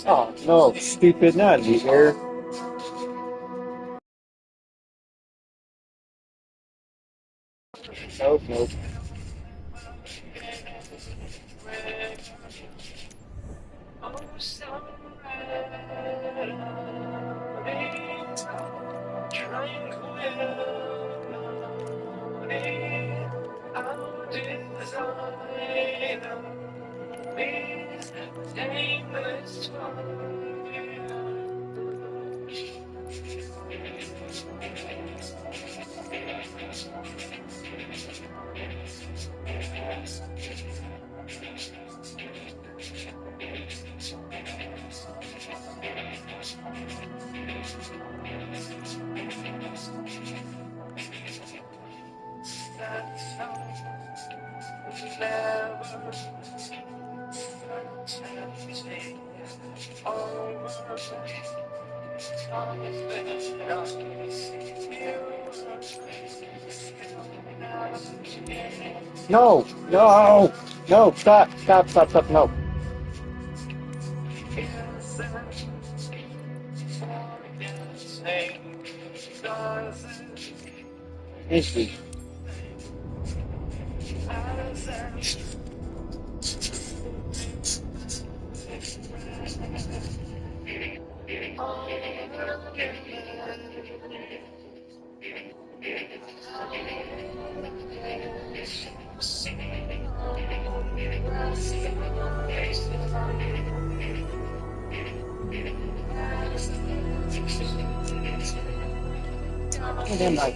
Oh, no, stupid, not in the air. Nope, nope. No, no, no, stop, stop, stop, stop, no. Easy. And then like,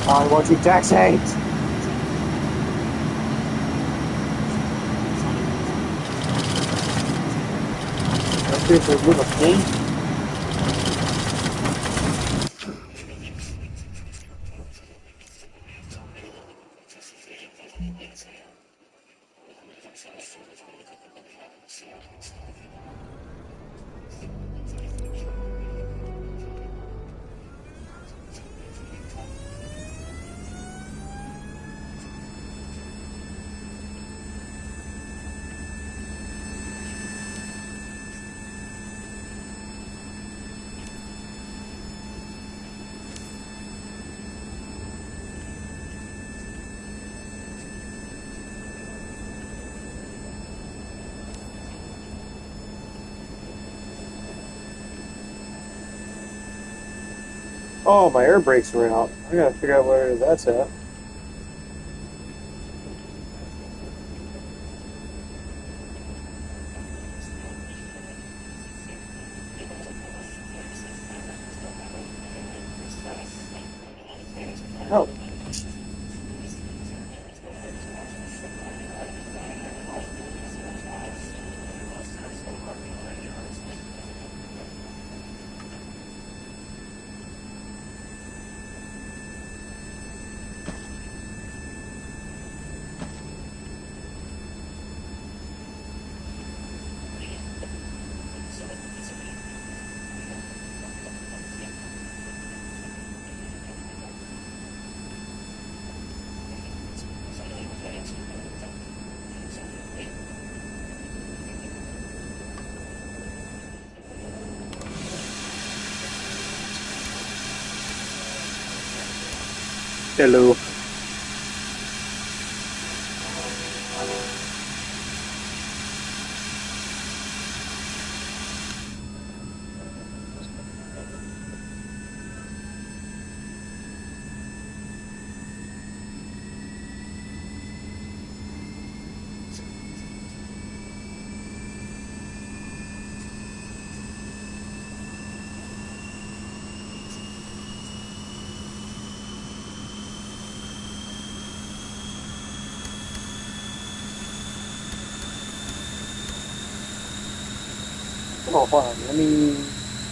I want you taxi. There's a little thing. Oh, my air brakes were out. I gotta figure out where that's at. Oh. Hello. Oh, hold on. Let me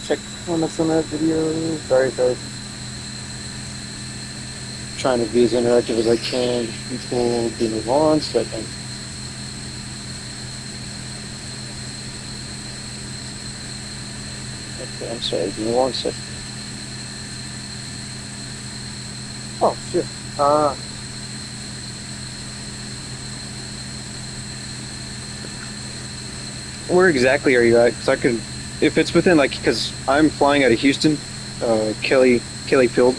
check on that video. Sorry, guys. Trying to be as interactive as I can. People give me 1 second. Okay, I'm sorry. Give me 1 second. Oh, shit. Where exactly are you at? Because I could, if it's within like, because I'm flying out of Houston, Kelly Field.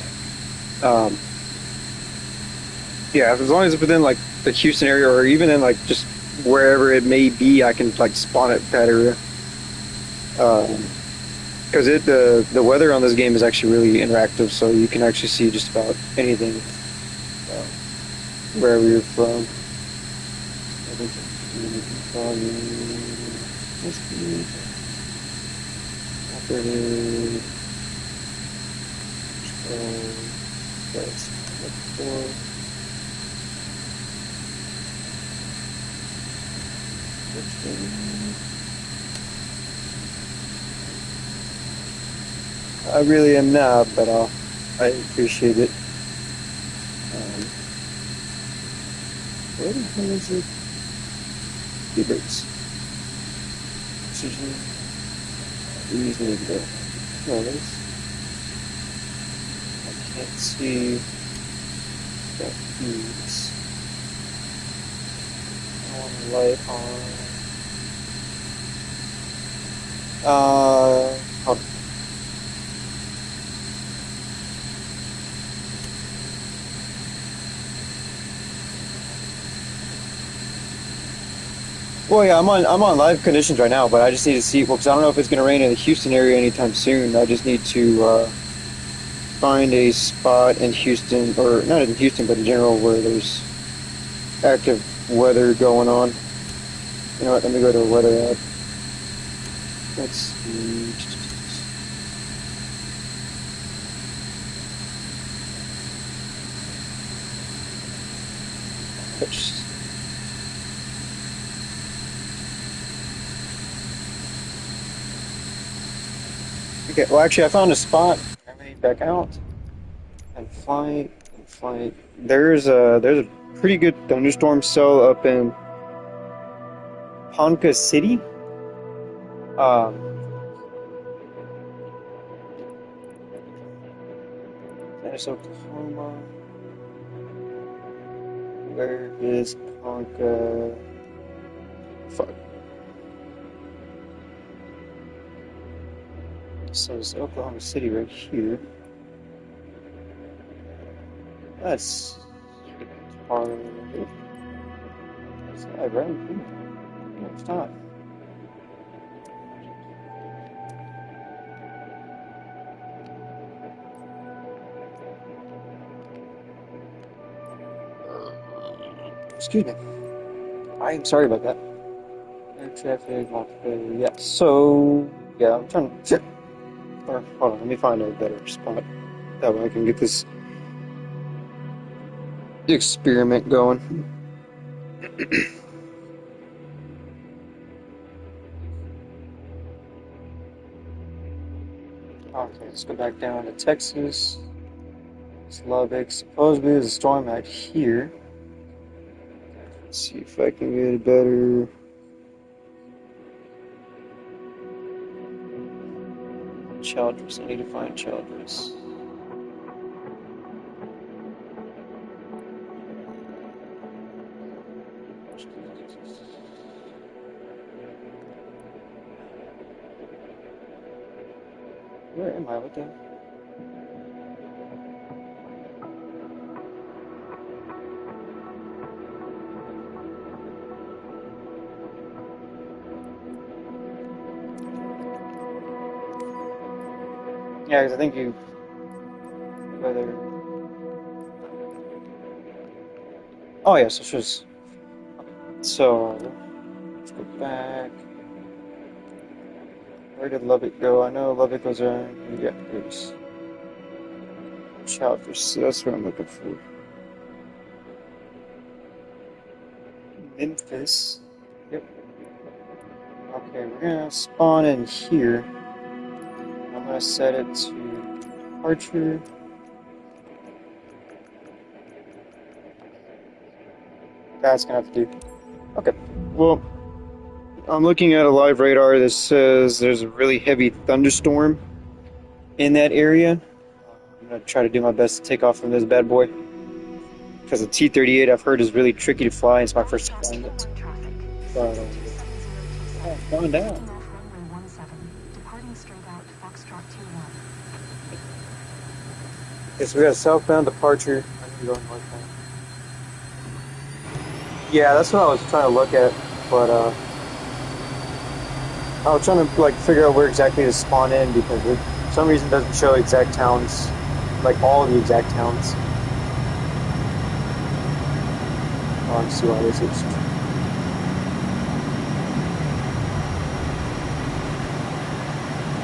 Yeah, as long as it's within like the Houston area, or even in like just wherever it may be, I can like spawn at that area. Because the weather on this game is actually really interactive, so you can actually see just about anything wherever you're from. I really am not, but I appreciate it. Where the hell is it? Keyboards. Precision. These need to go. No, this. I can't see that keys. I want the light on. Hold on. Well, yeah, I'm on live conditions right now, but I just need to see, well, because I don't know if it's going to rain in the Houston area anytime soon. I just need to find a spot in Houston, or not in Houston, but in general, where there's active weather going on. You know what? Let me go to a weather app. Let's see. Okay, well, actually, I found a spot. Let me back out and fly. There's a pretty good thunderstorm cell up in Ponca City. There's Oklahoma. Where is Ponca? Fuck. So it's Oklahoma City right here. That's part of it. It's not right here. No, it's not. Excuse me. I am sorry about that. Air traffic, yeah. So, yeah, I'm trying to. Shit. Or, hold on, let me find a better spot. That way I can get this experiment going. Okay, let's go back down to Texas. It's Lubbock. Supposedly there's a storm out here. Let's see if I can get a better. Childress. I need to find Childress. Where am I? What the? Yeah, because I think you whether. Oh yes, it's just so. Let's go back. Where did Lubbock go? I know Lubbock was around. Yeah, there's Childers. So that's what I'm looking for. Memphis. Yep. Okay, we're gonna spawn in here. I'm gonna set it to departure. That's gonna have to do. Okay. Well, I'm looking at a live radar that says there's a really heavy thunderstorm in that area. I'm gonna try to do my best to take off from this bad boy. Because the T38 I've heard is really tricky to fly. It's my first time flying it. But, it's going down. Okay, so we got a southbound departure. I need to go northbound. Yeah, that's what I was trying to look at, but I was trying to like figure out where exactly to spawn in because it, for some reason, doesn't show exact towns, like all of the exact towns. Oh, I see why this is.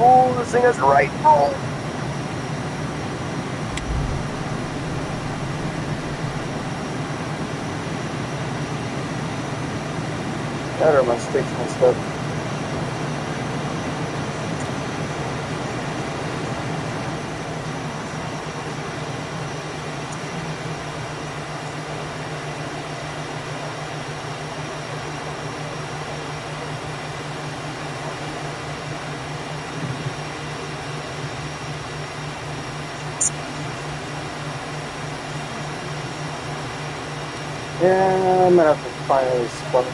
Oh, this thing is right. Oh. That are my sticks and stuff. Yeah, I'm gonna have to find a spot.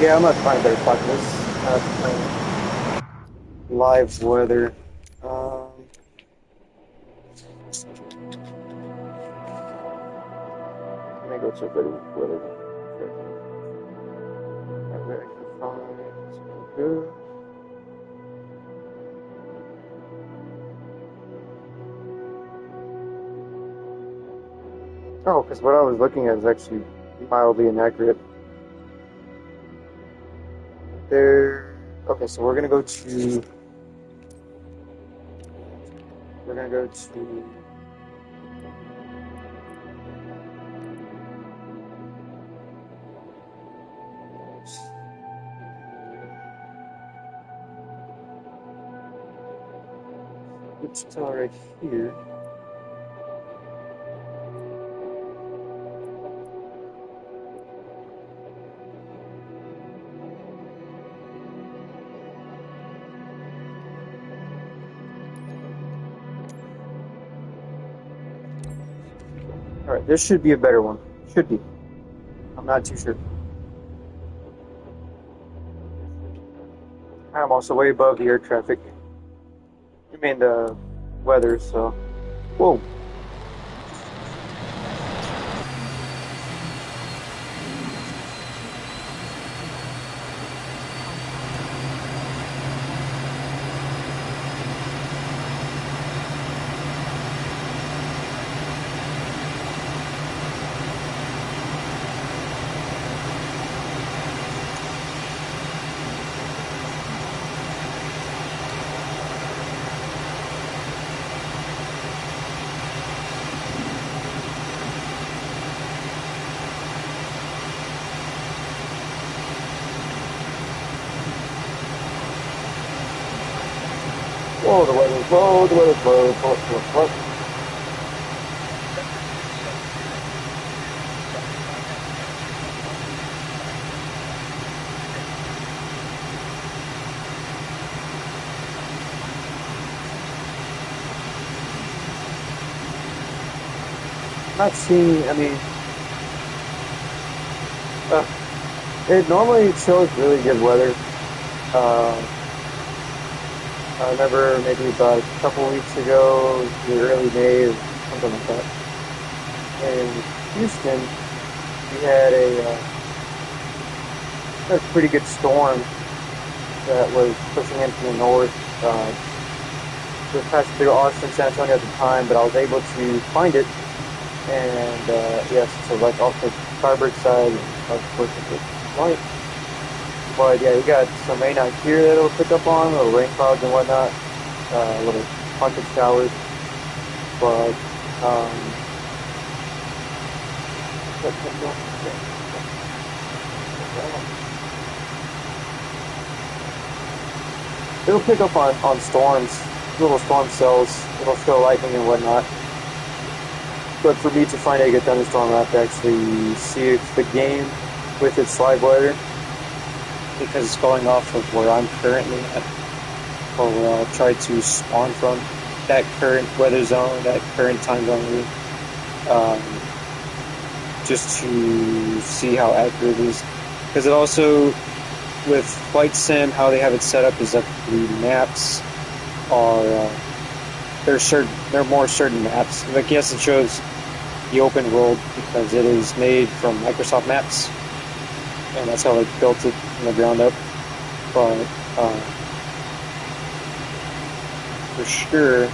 Yeah, I'm gonna find a better spot for this. Live weather. Let me go to a better weather. Where I can find something good. Oh, because what I was looking at is actually mildly inaccurate. There. Okay, so we're gonna go to. We're gonna go to. Wichita right here. Alright, this should be a better one. Should be. I'm not too sure. I'm also way above the air traffic. I mean the weather, so. Whoa. Oh, the weather's low, the weather's low, low. Not seeing, I mean, it normally shows really good weather. Uh, I remember maybe about a couple weeks ago, the early May or something like that. In Houston, we had a pretty good storm that was pushing in from the north. It was passing through Austin, San Antonio at the time, but I was able to find it. And yes, so like off the starboard side, I was working with light. But yeah, you got some rain out here that it'll pick up on, little rain clouds and whatnot, little pocket showers. But it'll pick up on storms, little storm cells. It'll show lightning and whatnot. But for me to find a good thunderstorm, I have to actually see if the game with its slide weather, because it's going off of where I'm currently at, or where I'll try to spawn from, that current weather zone, that current time zone, just to see how accurate it is. Because it also, with Flight Sim, how they have it set up is that the maps are, they're more certain maps. Like, yes, it shows the open world because it is made from Microsoft Maps, and that's how they built it from the ground up. But for sure,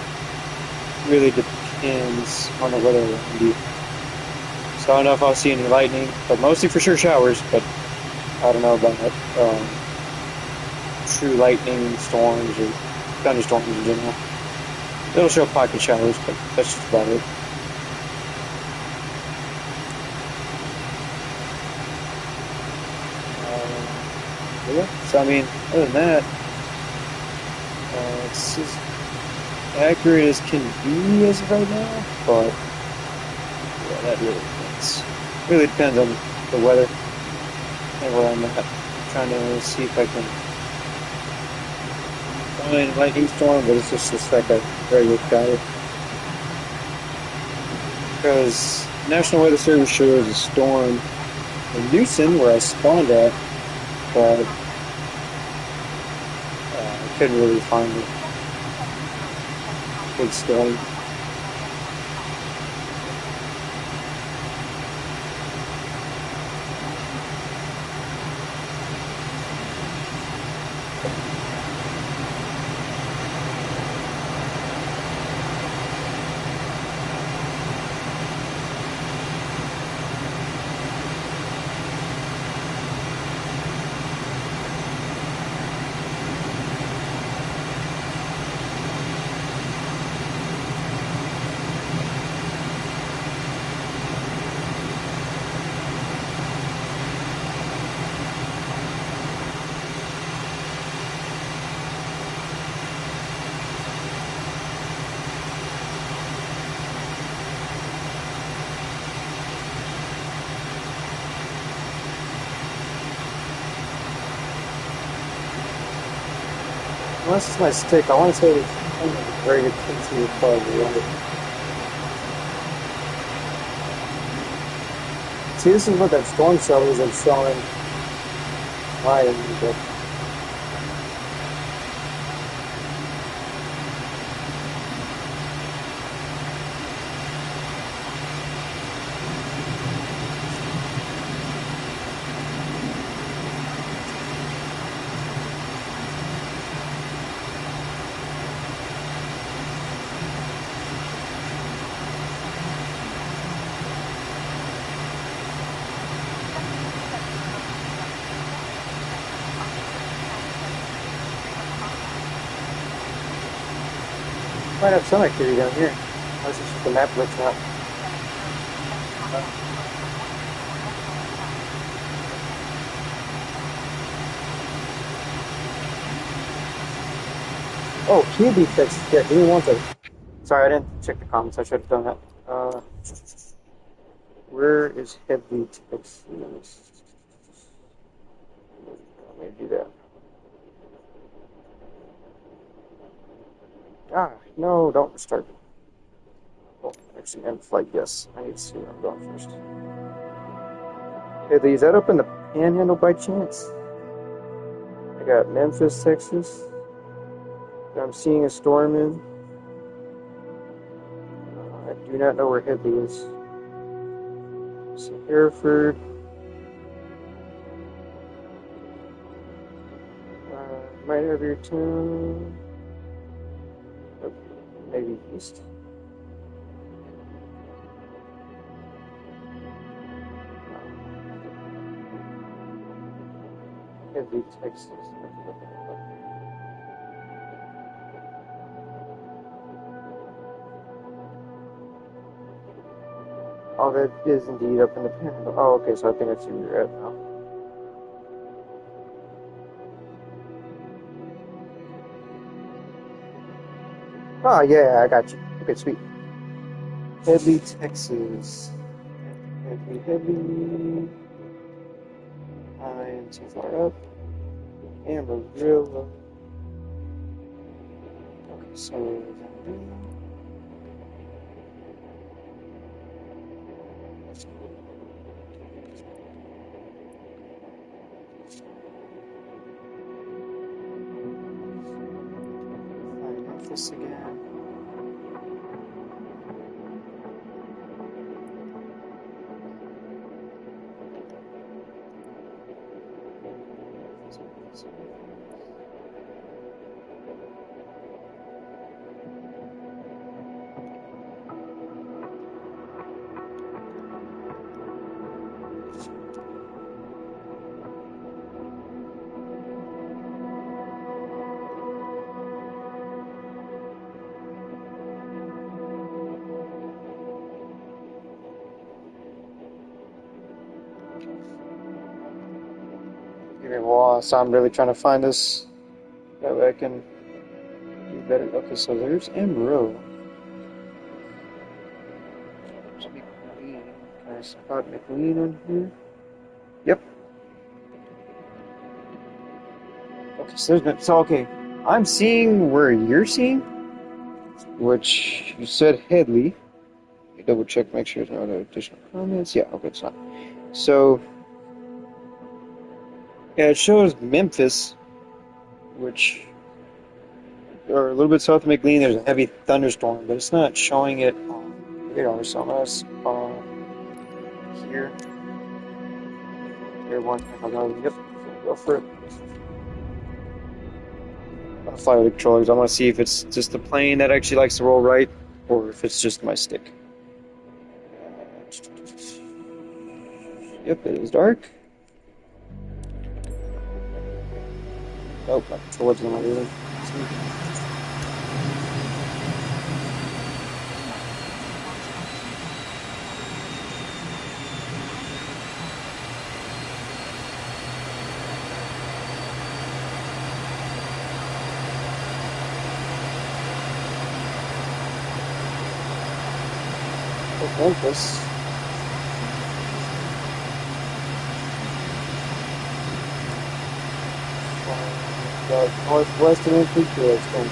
really depends on the weather around you. So I don't know if I'll see any lightning, but mostly for sure showers. But I don't know about true lightning storms or thunderstorms in general. It'll show pocket showers, but that's just about it. Yeah, so I mean, other than that, it's as accurate as can be as of right now, but yeah, that really depends. Really depends on the weather and where I'm at. I'm trying to see if I can find a lightning storm, but it's just like a regular sky. Because National Weather Service shows a storm in Houston, where I spawned at, but I couldn't really find it. Big storm. Well, this is my stick. I want to say it's very good T38 quality. See, this is what that storm cell is I'm showing my end. Might have some activity down here. Unless it's just the map glitching out. Oh, QB fix. Yeah, give me one second. Sorry, I didn't check the comments. I should have done that. Where is Headley Texas? Let me do that. Ah, no, don't start. Oh, actually, end flight, yes. I need to see where I'm going first. Headley, is that up in the Panhandle by chance? I got Memphis, Texas. That I'm seeing a storm in. I do not know where Headley is. See Hereford. Might have your town. Maybe east. Headley, Texas. Oh, that is indeed up in the Panhandle. Oh, okay, so I think I see where you're at now. Oh, yeah, I got you. Okay, sweet. Headley, Texas. Headley. I am too far up. Amarillo. Okay, so. Find Memphis again. Give me a while, so I'm really trying to find this. That way I can do better. Okay, so there's Amarillo. McLean. Can I spot McLean on here? Yep. Okay, so there's so okay. I'm seeing where you're seeing, which you said Headley. Double check, make sure there's no other additional comments. Yeah, okay, it's not. So, yeah, it shows Memphis, which, or a little bit south of McLean, there's a heavy thunderstorm, but it's not showing it on radar, so I'm going to here. Here, one, yep, go for it. I'll fly with the controllers. I want to see if it's just the plane that actually likes to roll right, or if it's just my stick. Yep, it is dark. Oh, my controller's in my ear. Memphis. Northwestern entry to extension.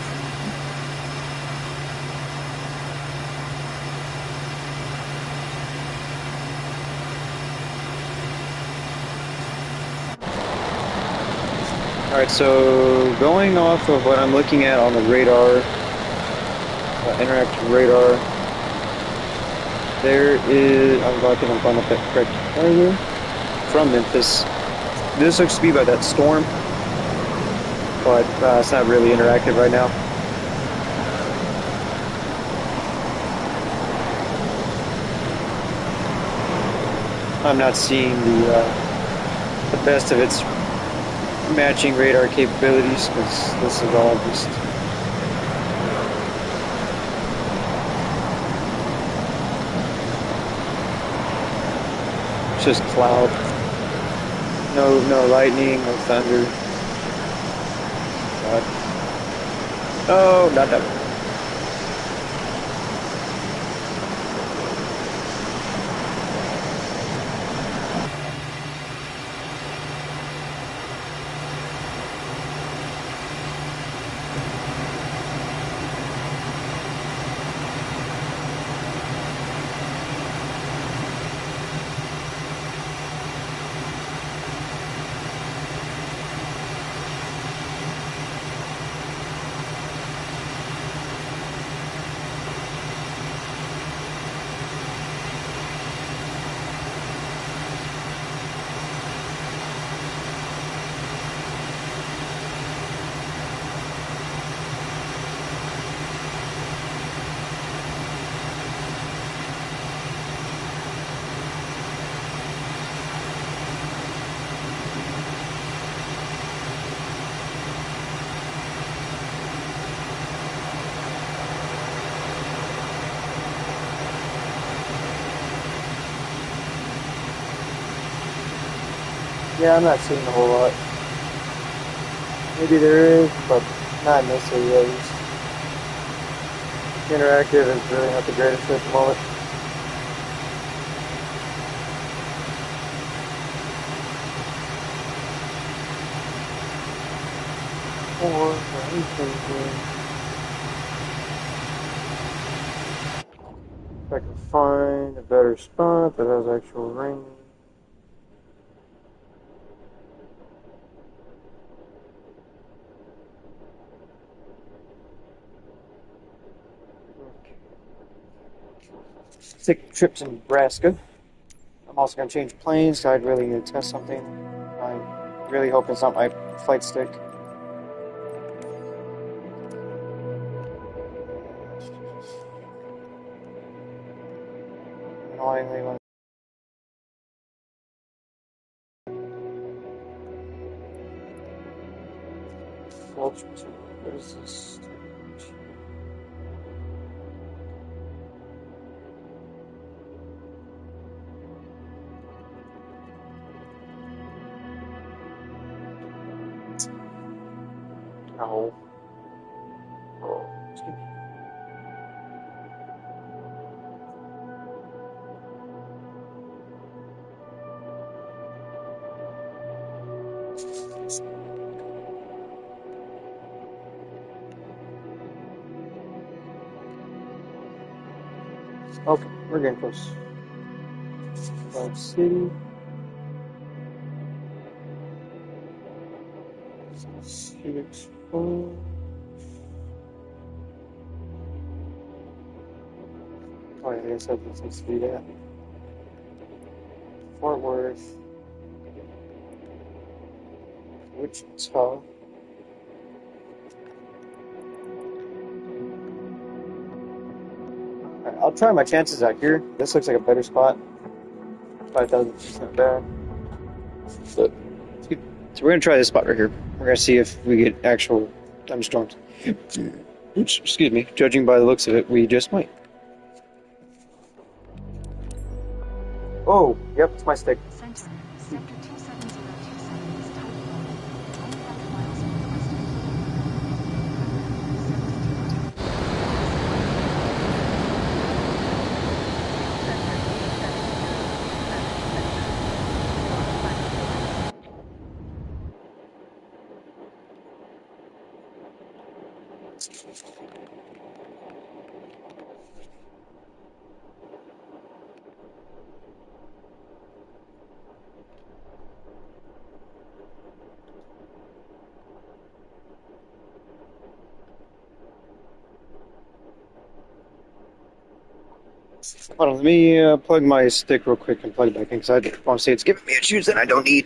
Alright, so going off of what I'm looking at on the radar, interactive radar, there is, I'm looking up the correct area from Memphis. This looks to be by that storm, but it's not really interactive right now. I'm not seeing the best of its matching radar capabilities, because this is all just cloud. No lightning, no thunder. God. Oh, not that. Yeah, I'm not seeing a whole lot. Maybe there is, but not necessarily at least. Interactive is really not the greatest at the moment. Or anything. If I can find a better spot that has actual rain. Take a trip to Nebraska. I'm also going to change planes, so I'd really need to test something. I really hope it's not my flight stick. Annoyingly, when what is this? No. Oh, excuse me. Okay, we're getting close. Cloud City. Phoenix. Oh, yeah, I guess that needs to be that. Fort Worth. Wichita. Alright, I'll try my chances out here. This looks like a better spot. 5,000 is not bad. But, so we're gonna try this spot right here. We're gonna see if we get actual thunderstorms. Oops, excuse me. Judging by the looks of it, we just might. Oh, yep, it's my stick. Sector 27027 is type 25 miles northwest. Hold on, let me plug my stick real quick and plug it back in because I want to say it's giving me issues that I don't need.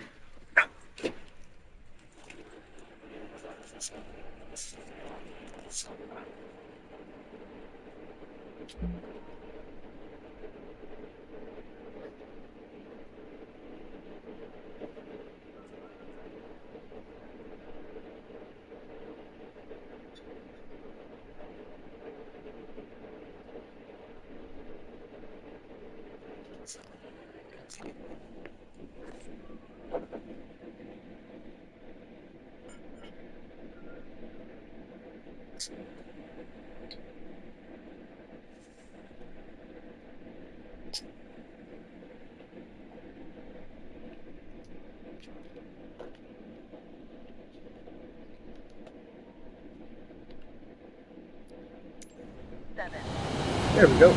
There we go.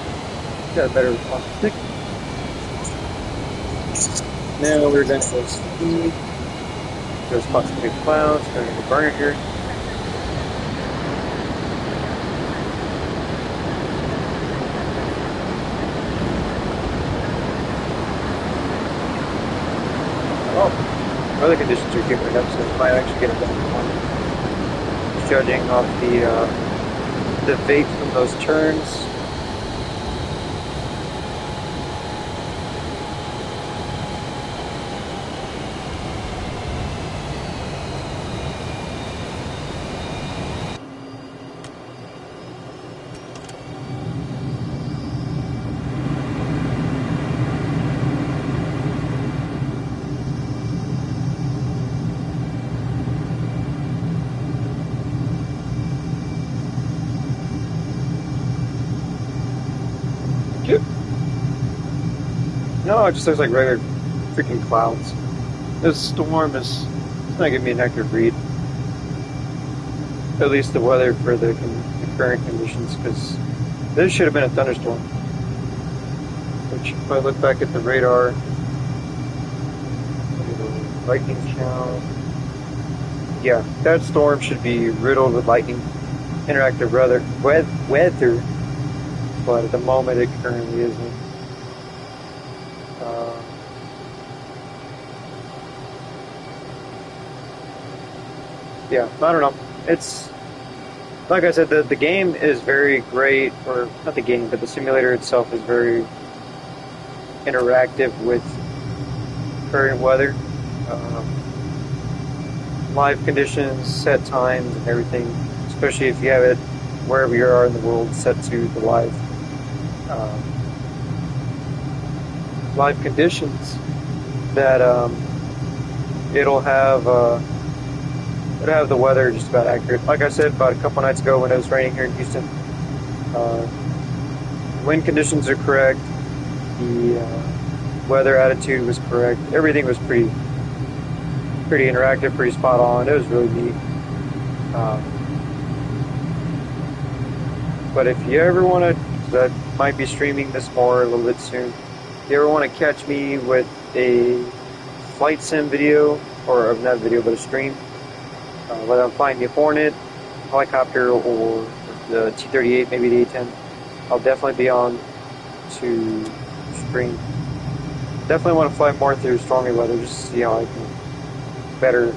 Got a better response stick. Now we're going to go speed. Go spot some big clouds. Going to burn it here. Oh, weather conditions are keeping it up, so we might actually get a better one. Just judging off the vapor from those turns. No, it just looks like regular freaking clouds. This storm is not giving me an accurate read. At least the weather for the current conditions, because this should have been a thunderstorm. Which, if I look back at the radar, lightning count. Yeah, that storm should be riddled with lightning, interactive weather, but at the moment it currently isn't. Yeah, I don't know. It's like I said, the game is very great, or not the game, but the simulator itself is very interactive with current weather, live conditions, set times, and everything. Especially if you have it wherever you are in the world set to the live conditions. That it'll have the weather just about accurate. Like I said, about a couple nights ago when it was raining here in Houston, wind conditions are correct, the weather attitude was correct, everything was pretty interactive, pretty spot on. It was really neat. But if you ever want to, I might be streaming this more a little bit soon. If you ever want to catch me with a flight sim video, or not a video, but a stream, whether I'm flying the Hornet helicopter or the T38, maybe the A-10, I'll definitely be on to stream. Definitely want to fly more through stormy weather just to see how I can better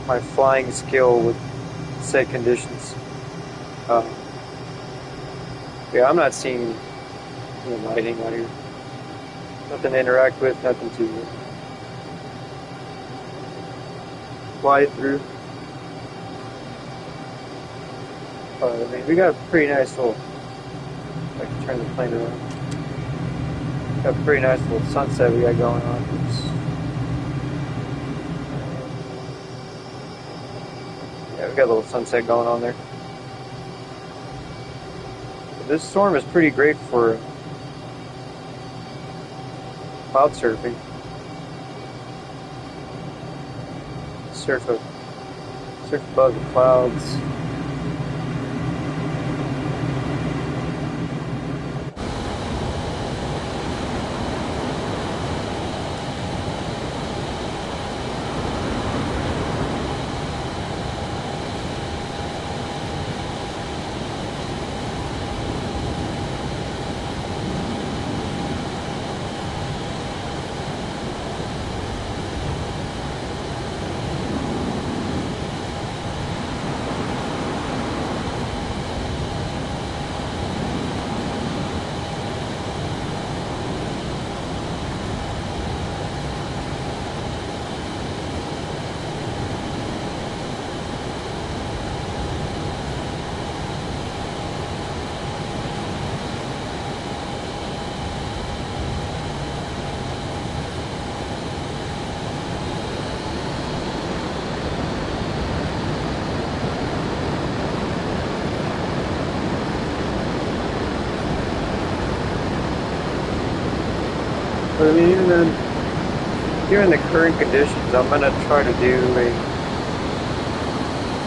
my flying skill with said conditions. Yeah, I'm not seeing any lightning out here. Nothing to interact with, nothing to fly through. I mean, we got a pretty nice little, if I can turn the plane around, got a pretty nice little sunset we got going on. Yeah, we got a little sunset going on there. This storm is pretty great for cloud surfing. Surf above the clouds. But I mean, even then, given the current conditions, I'm gonna try to do a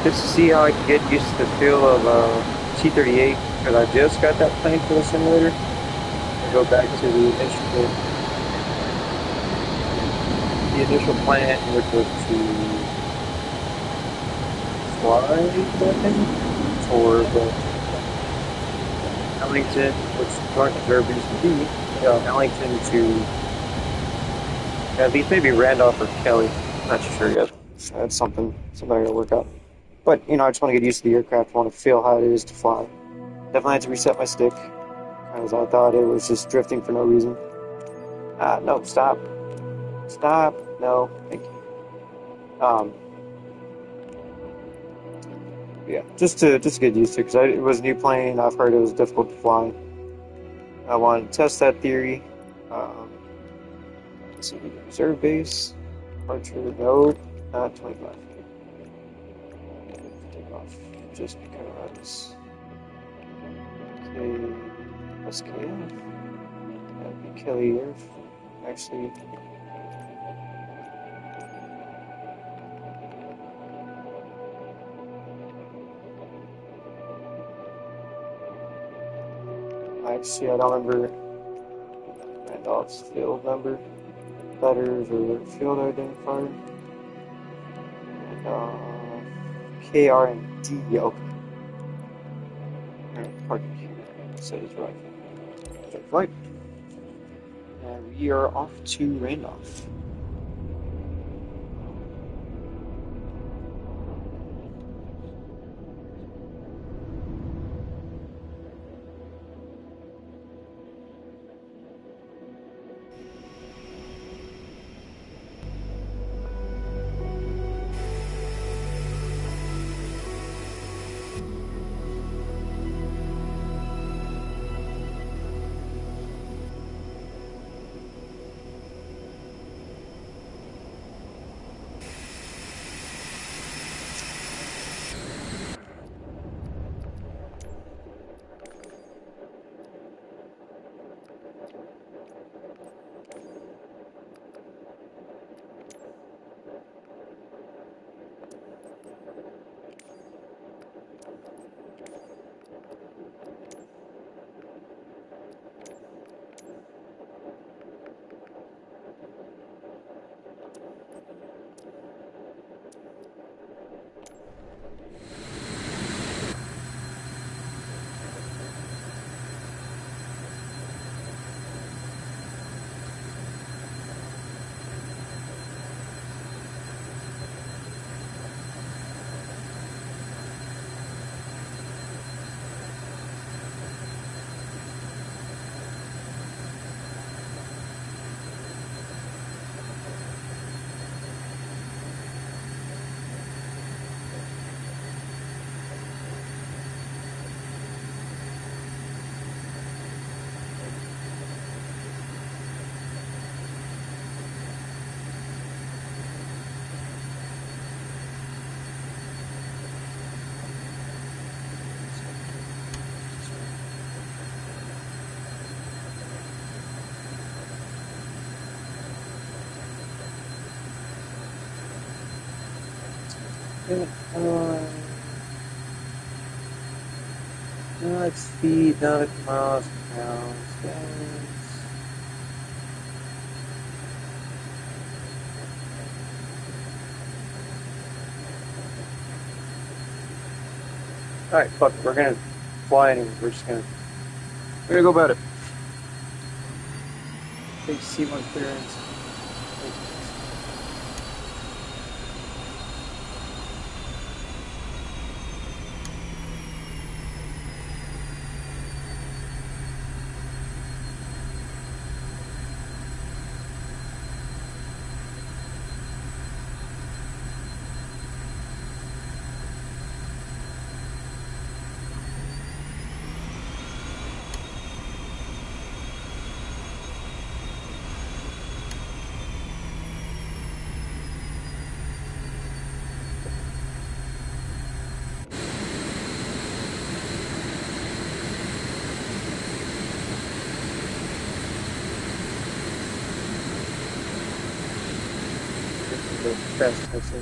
just to see how I can get used to the feel of T38 because I just got that plane for the simulator. I go back to the initial plan, which was to fly, I think, for the Ellington, which Joint Reserve used to be, Ellington to at least maybe Randolph or Kelly. Not sure yet. That's something I gotta work out. But you know, I just want to get used to the aircraft. I want to feel how it is to fly. Definitely had to reset my stick because I thought it was just drifting for no reason. No, stop, stop. No, thank you. Yeah, just to get used to it because it was a new plane. I've heard it was difficult to fly. I wanted to test that theory. Um, let's see, reserve base, departure. Nope, not 25. Take off just because. Okay, SKF. That'd be Kelly Air. Actually, I don't remember Randolph's field number, letters, or field identifier. And, KR and D. Okay. Alright, parking here. Says right. Check flight. And we are off to Randolph. No, it's feet, not miles, pounds, pounds. Alright, fuck it, we're gonna fly anyway. We're gonna go about it. Big C1 clearance. the fast hustle.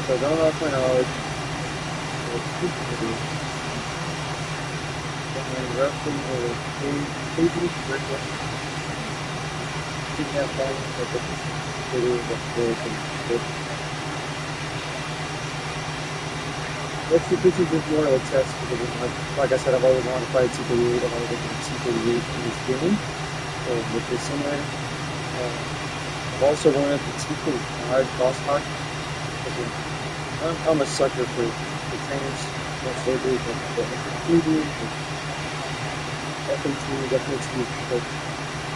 so don't off my knowledge. And roughly over 8 weeks curriculum. Didn't have fun, but the video was good. This is just more of a test because, like I said, I've always wanted to fly a T38. I've always been a T38 in this game, with this simulator. I've also wanted the T45 crosstalk. I'm a sucker for trainers, most surgery, the FAT, but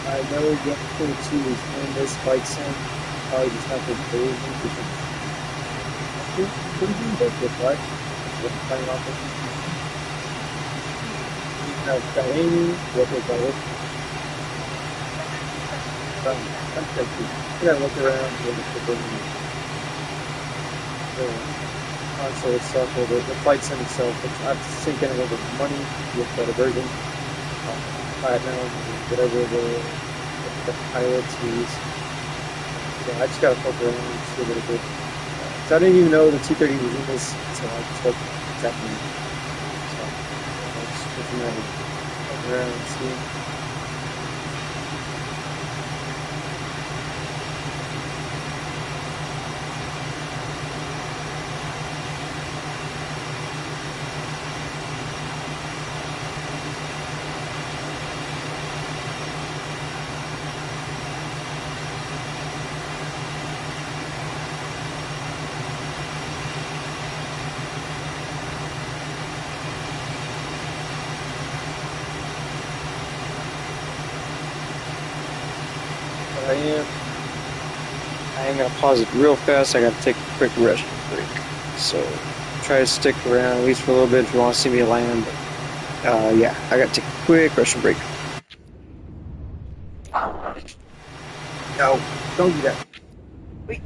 I know the FAT is in this bike sim. Probably just have to build it because it's pretty good, but with what? With playing off of that Amy, what was that? I'm crazy. I gotta look around the console itself, or the flight sim itself. I'm thinking a little bit of money with the version, platinum, whatever the pilots use. Yeah, I just gotta poke around and see a little bit. So I didn't even know the T30 was in this until I just looked exactly. So just a matter of poking around and seeing. I am gonna pause it real fast. I gotta take a quick rest break. So try to stick around at least for a little bit if you want to see me land. Yeah, I gotta take a quick rest break. No, don't do that. Wait.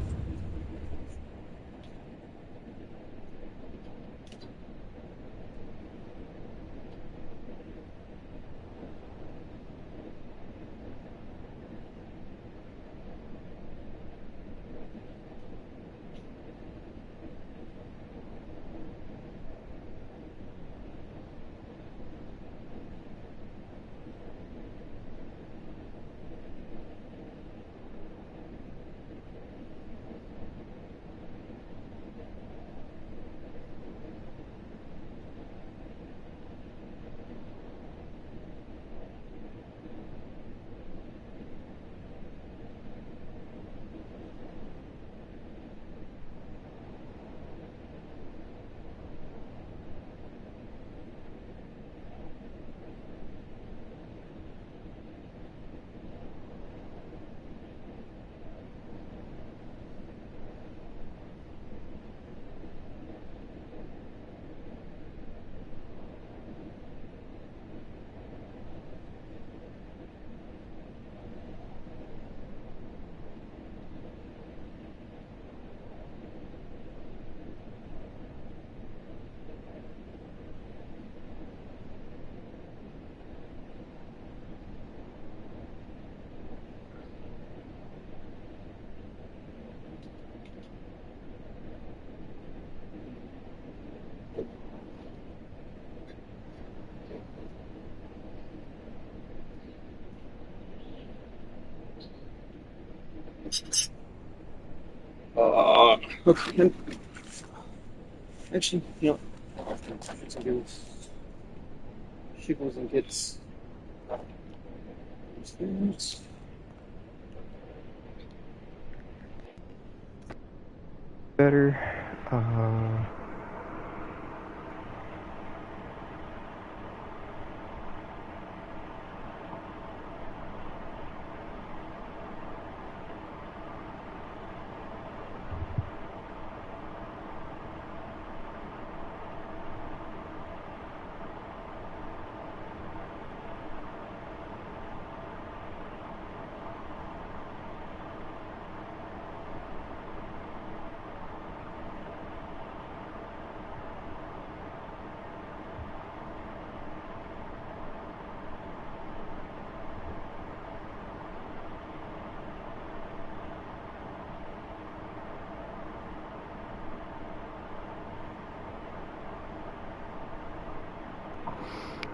Okay. Actually, you know, shivels and gets better.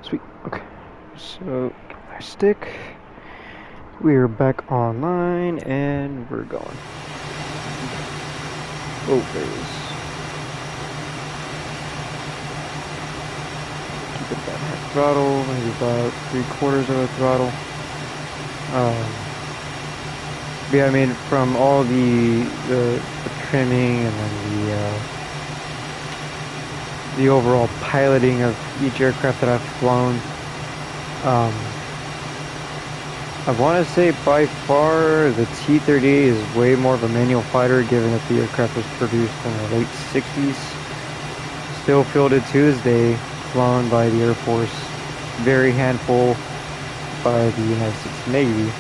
Sweet. Okay. So, our stick. We are back online and we're going. Oh, there it is. Keep it about half throttle, maybe about 3/4 of a throttle. Yeah, I mean, from all the trimming and then the overall piloting of each aircraft that I've flown, I want to say by far the T38 is way more of a manual fighter, given that the aircraft was produced in the late 60s. Still fielded to this day, flown by the Air Force, very handful by the United States Navy.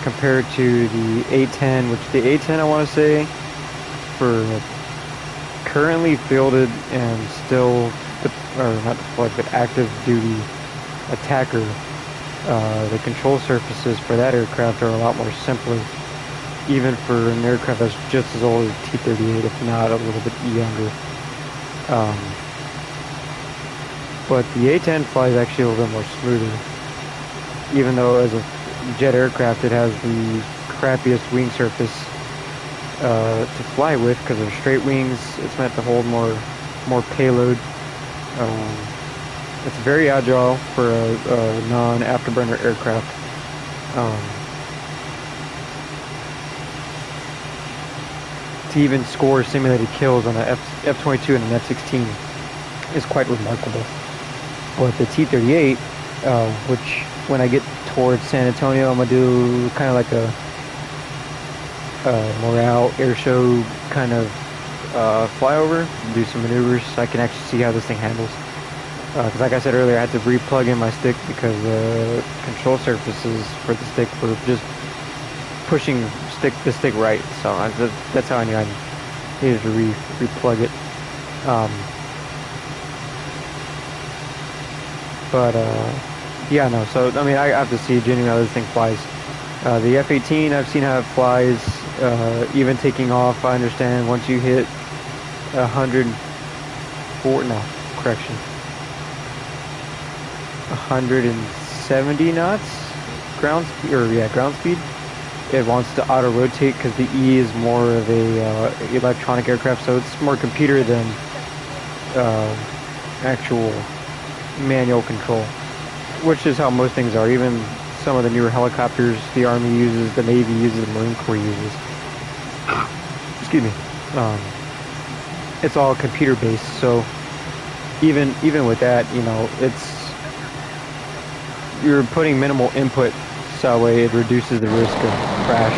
Compared to the A-10, which the A-10 I want to say, for currently fielded and still, or not deployed, but active duty attacker, the control surfaces for that aircraft are a lot more simpler, even for an aircraft that's just as old as T-38, if not a little bit younger. But the A-10 flies actually a little bit more smoother, even though as a jet aircraft it has the crappiest wing surface to fly with because of straight wings. It's meant to hold more payload. It's very agile for a non-afterburner aircraft. To even score simulated kills on an F-22 and an F-16 is quite remarkable. But the T-38, which when I get towards San Antonio, I'm gonna do kind of like a morale air show kind of flyover, do some maneuvers so I can actually see how this thing handles. Because like I said earlier, I had to re-plug in my stick because the control surfaces for the stick were just pushing the stick right. So that's how I knew I needed to re-plug it. Yeah, no, so I mean I have to see genuinely how this thing flies. The F-18, I've seen how it flies, even taking off. I understand once you hit 170 knots ground speed, it wants to auto rotate because the E is more of a electronic aircraft, so it's more computer than actual manual control, which is how most things are. Even some of the newer helicopters the Army uses, the Navy uses, the Marine Corps uses. Excuse me. It's all computer based, so even with that, you know, you're putting minimal input, so that way it reduces the risk of crash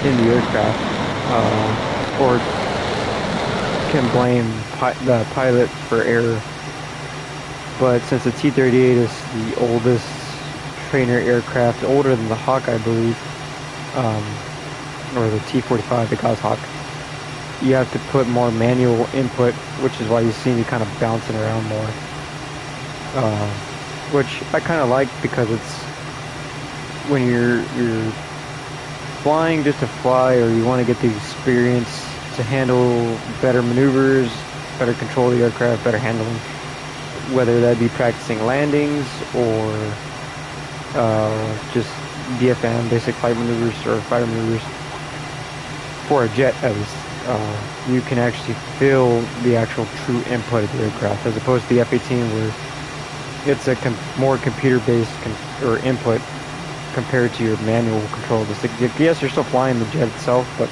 in the aircraft, or can blame the pilot for error. But since the T-38 is the oldest trainer aircraft, older than the Hawk, I believe, or the T-45, the Goshawk, you have to put more manual input, which is why you see me kind of bouncing around more. Which I kind of like, because it's when you're flying just to fly, or you want to get the experience to handle better maneuvers, better control of the aircraft, better handling, whether that be practicing landings or just BFM, basic flight maneuvers, or fighter maneuvers, for a jet at least, you can actually feel the actual true input of the aircraft, as opposed to the F-18, where it's a more computer-based or input compared to your manual control of the stick. Yes, you're still flying the jet itself, but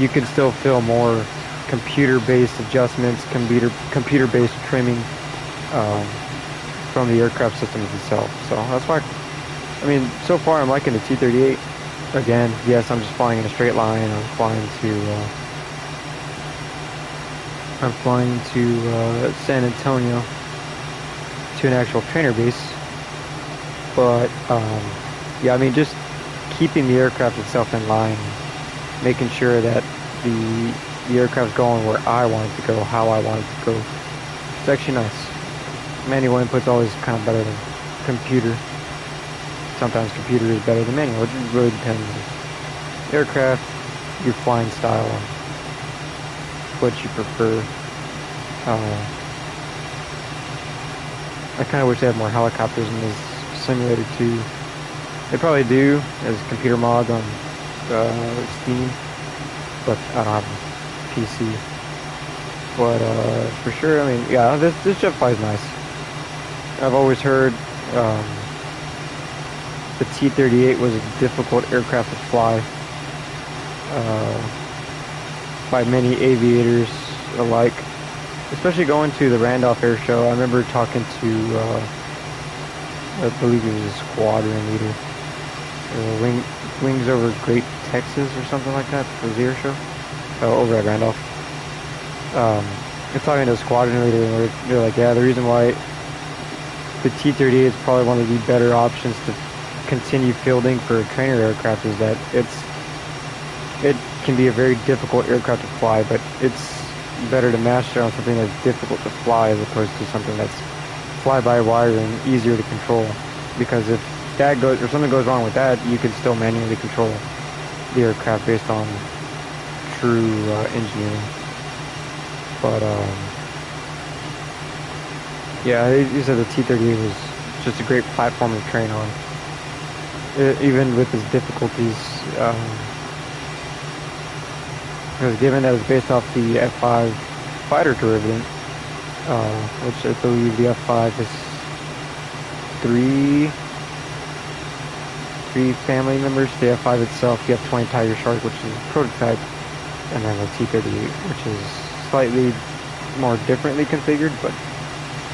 you can still feel more computer-based adjustments, computer-based trimming from the aircraft systems itself. So that's why, I mean, so far I'm liking the T-38. Again, yes, I'm just flying in a straight line. I'm flying to San Antonio, to an actual trainer base. But yeah, I mean, just keeping the aircraft itself in line, making sure that the aircraft's going where I want it to go, how I want it to go. It's actually nice. Manual input's always kind of better than computer. Sometimes computer is better than manual. It just really depends on the aircraft, your flying style, and what you prefer. I kind of wish they had more helicopters in this simulator too. They probably do as computer mod on Steam, but I don't have a PC. But for sure, I mean, yeah, this jet flies nice. I've always heard the T-38 was a difficult aircraft to fly by many aviators alike, especially going to the Randolph Air Show. I remember talking to, I believe it was a squadron leader, Wings over Great Texas or something like that, for the air show, over at Randolph. I'm talking to a squadron leader, and they're like, yeah, the reason why the T-38 is probably one of the better options to continue fielding for a trainer aircraft is that it can be a very difficult aircraft to fly, but it's better to master on something that's difficult to fly as opposed to something that's fly-by-wire and easier to control. Because if that goes, or something goes wrong with that, you can still manually control the aircraft based on true engineering. But yeah, he said the T-38 was just a great platform to train on, even with its difficulties. Because given that it's based off the F5 fighter derivative, which I believe the F5 is three family members. The F5 itself, the F20 Tiger Shark, which is a prototype, and then the T-38, which is slightly more differently configured, but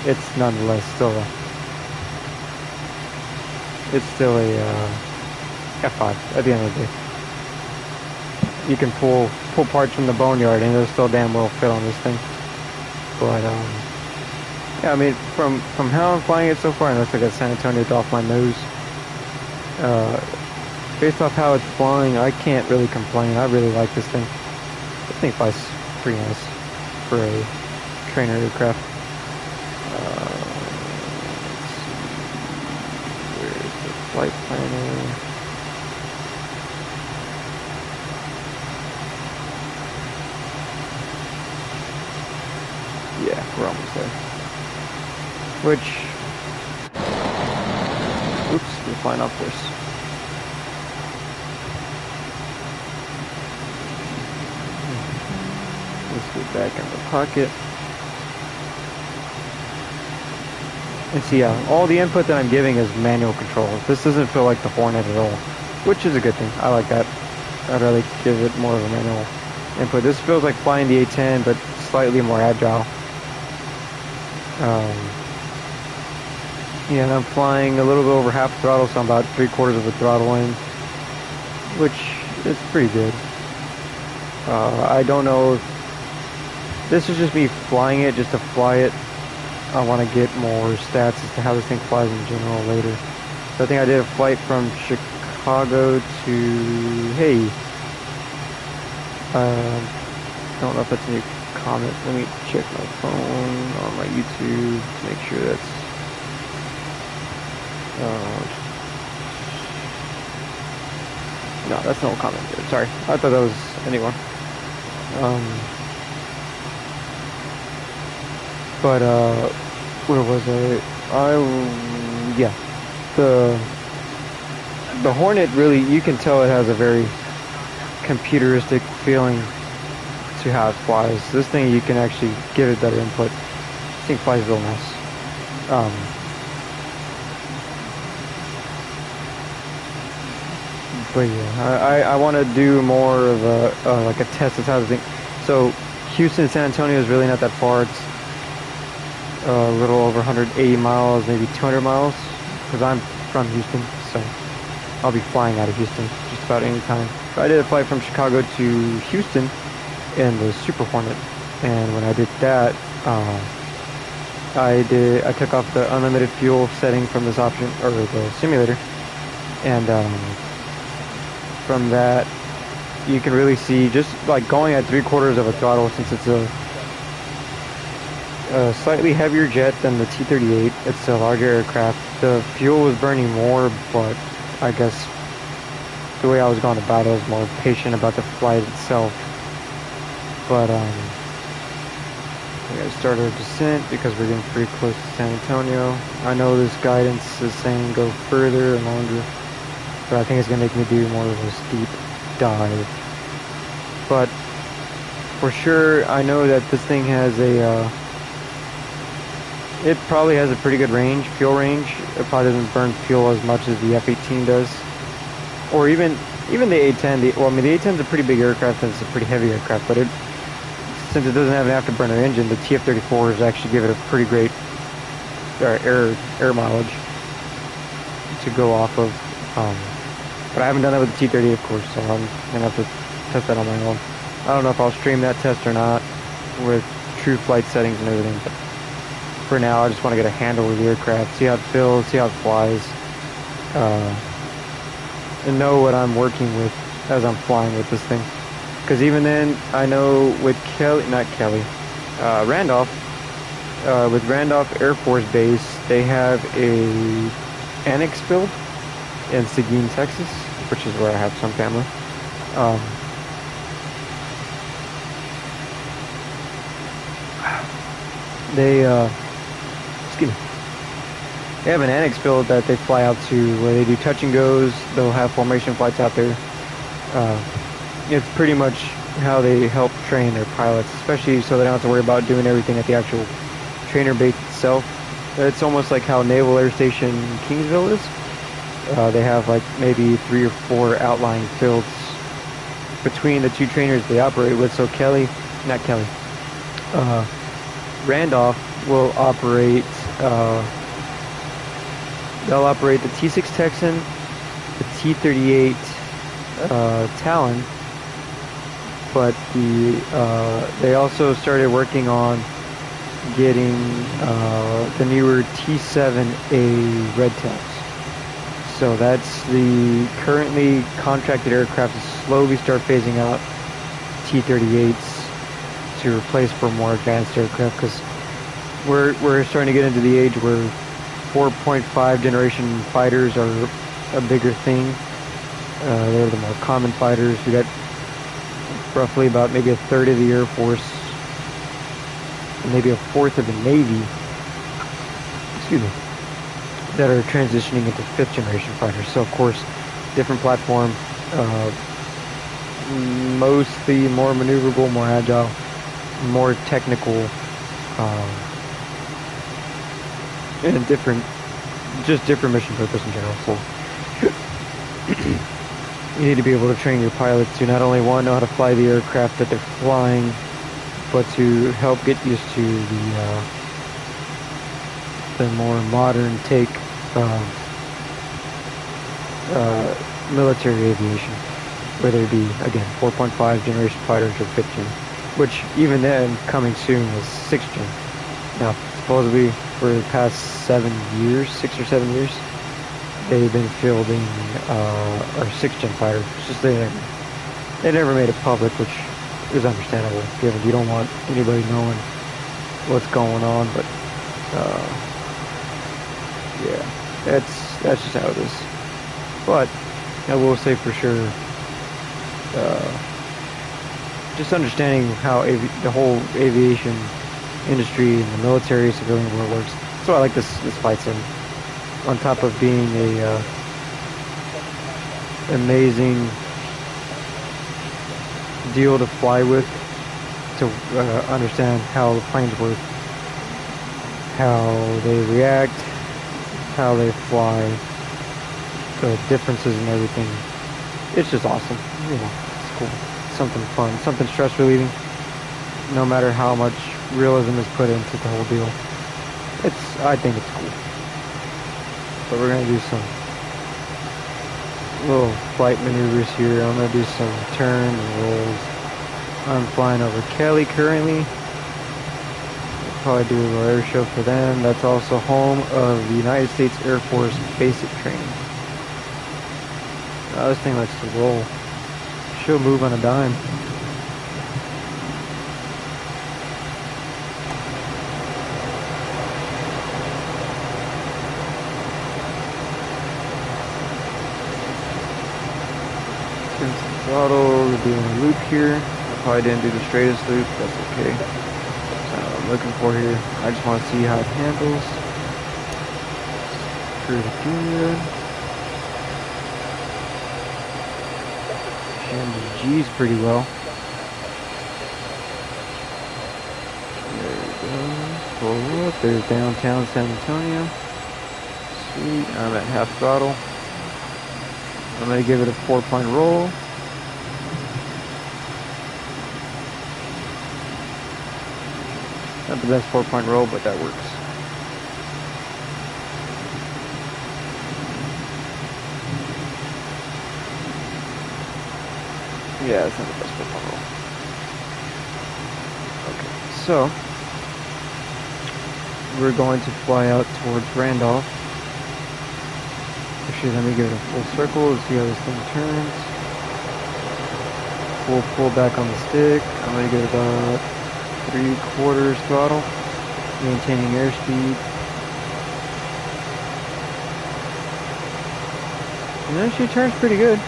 it's nonetheless still a F5 at the end of the day. You can pull parts from the boneyard and it'll still damn well fit on this thing. But yeah, I mean, from how I'm flying it so far, and it looks like a San Antonio off my nose. Based off how it's flying, I can't really complain. I really like this thing. This thing flies pretty nice for a trainer aircraft. Let's see. Where's the flight planner? Yeah, we're almost there. Which, oops, we're flying off course. Let's get back in the pocket. And see, yeah, all the input that I'm giving is manual control. This doesn't feel like the Hornet at all, which is a good thing. I like that. I'd rather give it more of a manual input. This feels like flying the A-10, but slightly more agile. Yeah, and I'm flying a little bit over half throttle, so I'm about 3/4 of a throttle in, which is pretty good. I don't know if this is just me flying it just to fly it. I want to get more stats as to how this thing flies in general later. So I think I did a flight from Chicago to, hey, don't know if that's a new comment. Let me check my phone on my YouTube to make sure that's no, that's no comment there. Sorry, I thought that was a new one. But where was I? Yeah, the Hornet, really, you can tell it has a very computeristic feeling to how it flies. This thing, you can actually give it better input. This thing flies real nice. But yeah, I want to do more of a like a test of how the thing. So Houston and San Antonio is really not that far. It's a little over 180 miles, maybe 200 miles, because I'm from Houston, so I'll be flying out of Houston just about any time. So I did a flight from Chicago to Houston in the Super Hornet, and when I did that, I took off the unlimited fuel setting from this option, or the simulator, and from that you can really see, just like going at 3/4 of a throttle, since it's a slightly heavier jet than the T-38. It's a larger aircraft. The fuel was burning more, but I guess the way I was going about it, I was more patient about the flight itself. But We gotta start our descent because we're getting pretty close to San Antonio. I know this guidance is saying go further and longer, but I think it's gonna make me do more of a steep dive. But for sure, I know that this thing has a, it probably has a pretty good range, fuel range. It probably doesn't burn fuel as much as the F-18 does. Or even the A-10. Well, I mean, the A-10 is a pretty big aircraft and it's a pretty heavy aircraft, but since it doesn't have an afterburner engine, the TF-34s actually give it a pretty great air mileage to go off of. But I haven't done that with the T-38, of course, so I'm gonna have to test that on my own. I don't know if I'll stream that test or not with true flight settings and everything, but for now I just want to get a handle with the aircraft, see how it feels, see how it flies, and know what I'm working with as I'm flying with this thing. Because even then, I know with Randolph, with Randolph Air Force Base, they have a annex build in Seguin, Texas, which is where I have some family. Excuse me. They have an annex build that they fly out to where they do touch and goes. They'll have formation flights out there. It's pretty much how they help train their pilots, especially so they don't have to worry about doing everything at the actual trainer base itself. It's almost like how Naval Air Station Kingsville is. They have like maybe 3 or 4 outlying fields between the two trainers they operate with. So Randolph will operate, they'll operate the T6 Texan, the T38 Talon, but they also started working on getting the newer T7A Red Tails. So that's the currently contracted aircraft to slowly start phasing out T-38s to replace for more advanced aircraft, because we're starting to get into the age where 4.5 generation fighters are a bigger thing. They're the more common fighters. We got roughly about maybe a third of the Air Force, maybe a fourth of the Navy, excuse me, that are transitioning into 5th generation fighters. So of course, different platform, mostly more maneuverable, more agile, more technical, and different mission purpose in general. So you need to be able to train your pilots to not only know how to fly the aircraft that they're flying, but to help get used to the more modern take of military aviation, whether it be, again, 4.5 generation fighters or 5th gen, which even then, coming soon, is 6th gen. Now, supposedly for the past 6 or 7 years, they've been fielding our 6th gen fighters. It's just they never made it public, which is understandable, given you don't want anybody knowing what's going on. But yeah, that's just how it is. But I will say for sure, just understanding how the whole aviation industry and the military civilian world works. That's why I like this flight sim. On top of being a amazing deal to fly with, to understand how the planes work, how they react, how they fly, the differences and everything. It's just awesome. You know, it's cool. Something fun, something stress relieving. No matter how much realism is put into the whole deal, I think it's cool. But we're gonna do some little flight maneuvers here. I'm gonna do some turns and rolls. I'm flying over Kelly currently. We'll probably do a little air show for them. That's also home of the United States Air Force basic training. This thing likes to roll. She'll move on a dime. Throttle, we're doing a loop here. I probably didn't do the straightest loop, that's okay. So I'm looking for here. I just want to see how it handles. Pretty good. Handles G's pretty well. There we go. Pull up. There's downtown San Antonio. Sweet. I'm at half throttle. I'm going to give it a 4-point roll. Not the best 4-point roll, but that works. Yeah, it's not the best 4-point roll. Okay, so we're going to fly out towards Randolph. Actually, let me give it a full circle to see how this thing turns. We'll pull back on the stick. I'm going to give it about 3/4 throttle, maintaining airspeed. And it actually turns pretty good.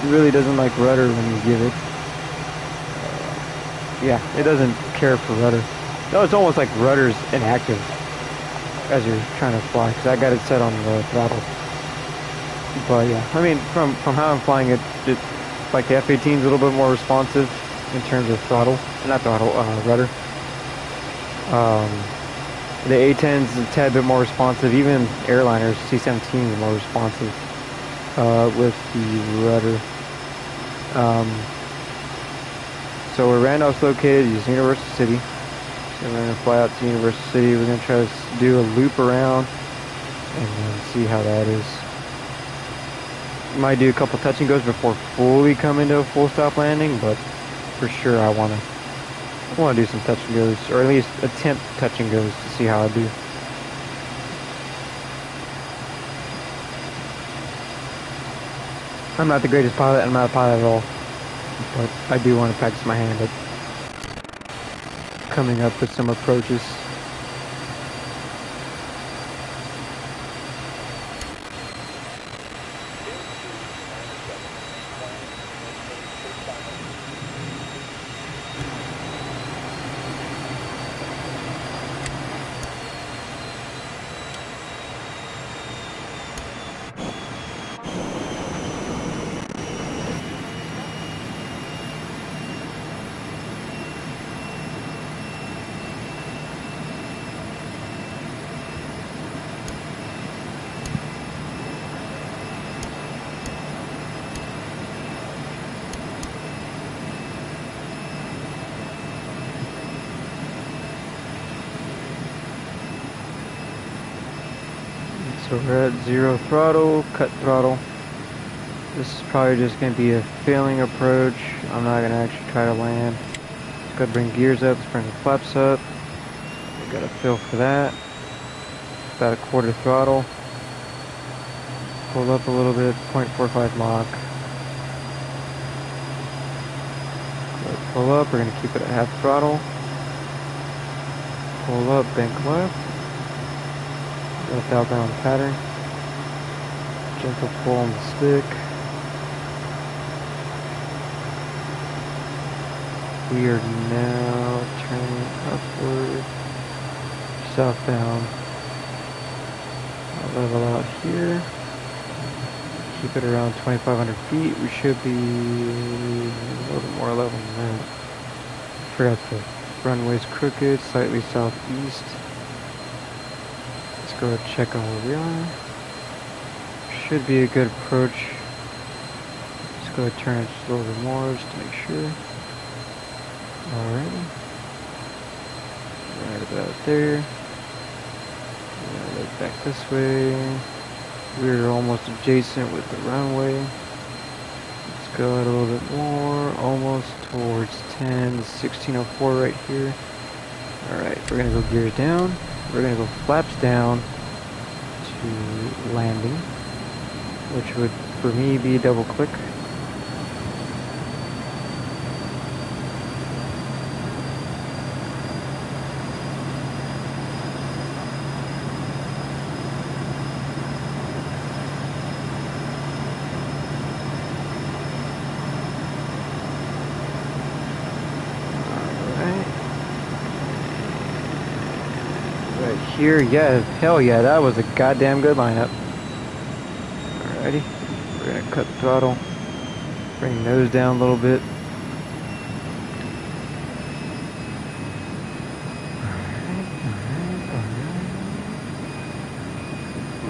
It really doesn't like rudder when you give it. Yeah, it doesn't care for rudder. No, it's almost like rudder's inactive as you're trying to fly, because I got it set on the throttle. But yeah, I mean, from how I'm flying it, like the F-18 is a little bit more responsive in terms of throttle, not throttle, rudder. The A-10 is a tad bit more responsive. Even airliners, C-17 is more responsive with the rudder. So where Randolph's located is Universal City. So we're going to fly out to Universal City. We're going to try to do a loop around and then see how that is. Might do a couple touch and goes before fully coming to a full stop landing, but for sure I want to do some touch and goes, or at least attempt touch and goes to see how I do. I'm not the greatest pilot. I'm not a pilot at all, but I do want to practice my hand at coming up with some approaches. So we're at 0 throttle, cut throttle. This is probably just going to be a failing approach. I'm not going to actually try to land. Just got to bring gears up, let's bring the flaps up. We got to feel for that. About 1/4 throttle. Pull up a little bit, 0.45 Mach. Pull up, we're going to keep it at half throttle. Pull up, bank left. Left outbound pattern. Gentle pull on the stick. We are now turning upward, southbound. I'll level out here. Keep it around 2,500 feet. We should be a little bit more level than that. Forgot the runway's crooked, slightly southeast. Let's go ahead and check on where we are. Should be a good approach. Let's go ahead and turn it just a little bit more just to make sure. Alright. Right about there. Look back this way. We're almost adjacent with the runway. Let's go out a little bit more. Almost towards 10, 1604 right here. Alright, we're going to go gears down. We're going to go flaps down to landing, which would, for me, be a double click. here. Yeah, hell yeah, that was a goddamn good lineup. Alrighty, we're gonna cut throttle, bring nose down a little bit.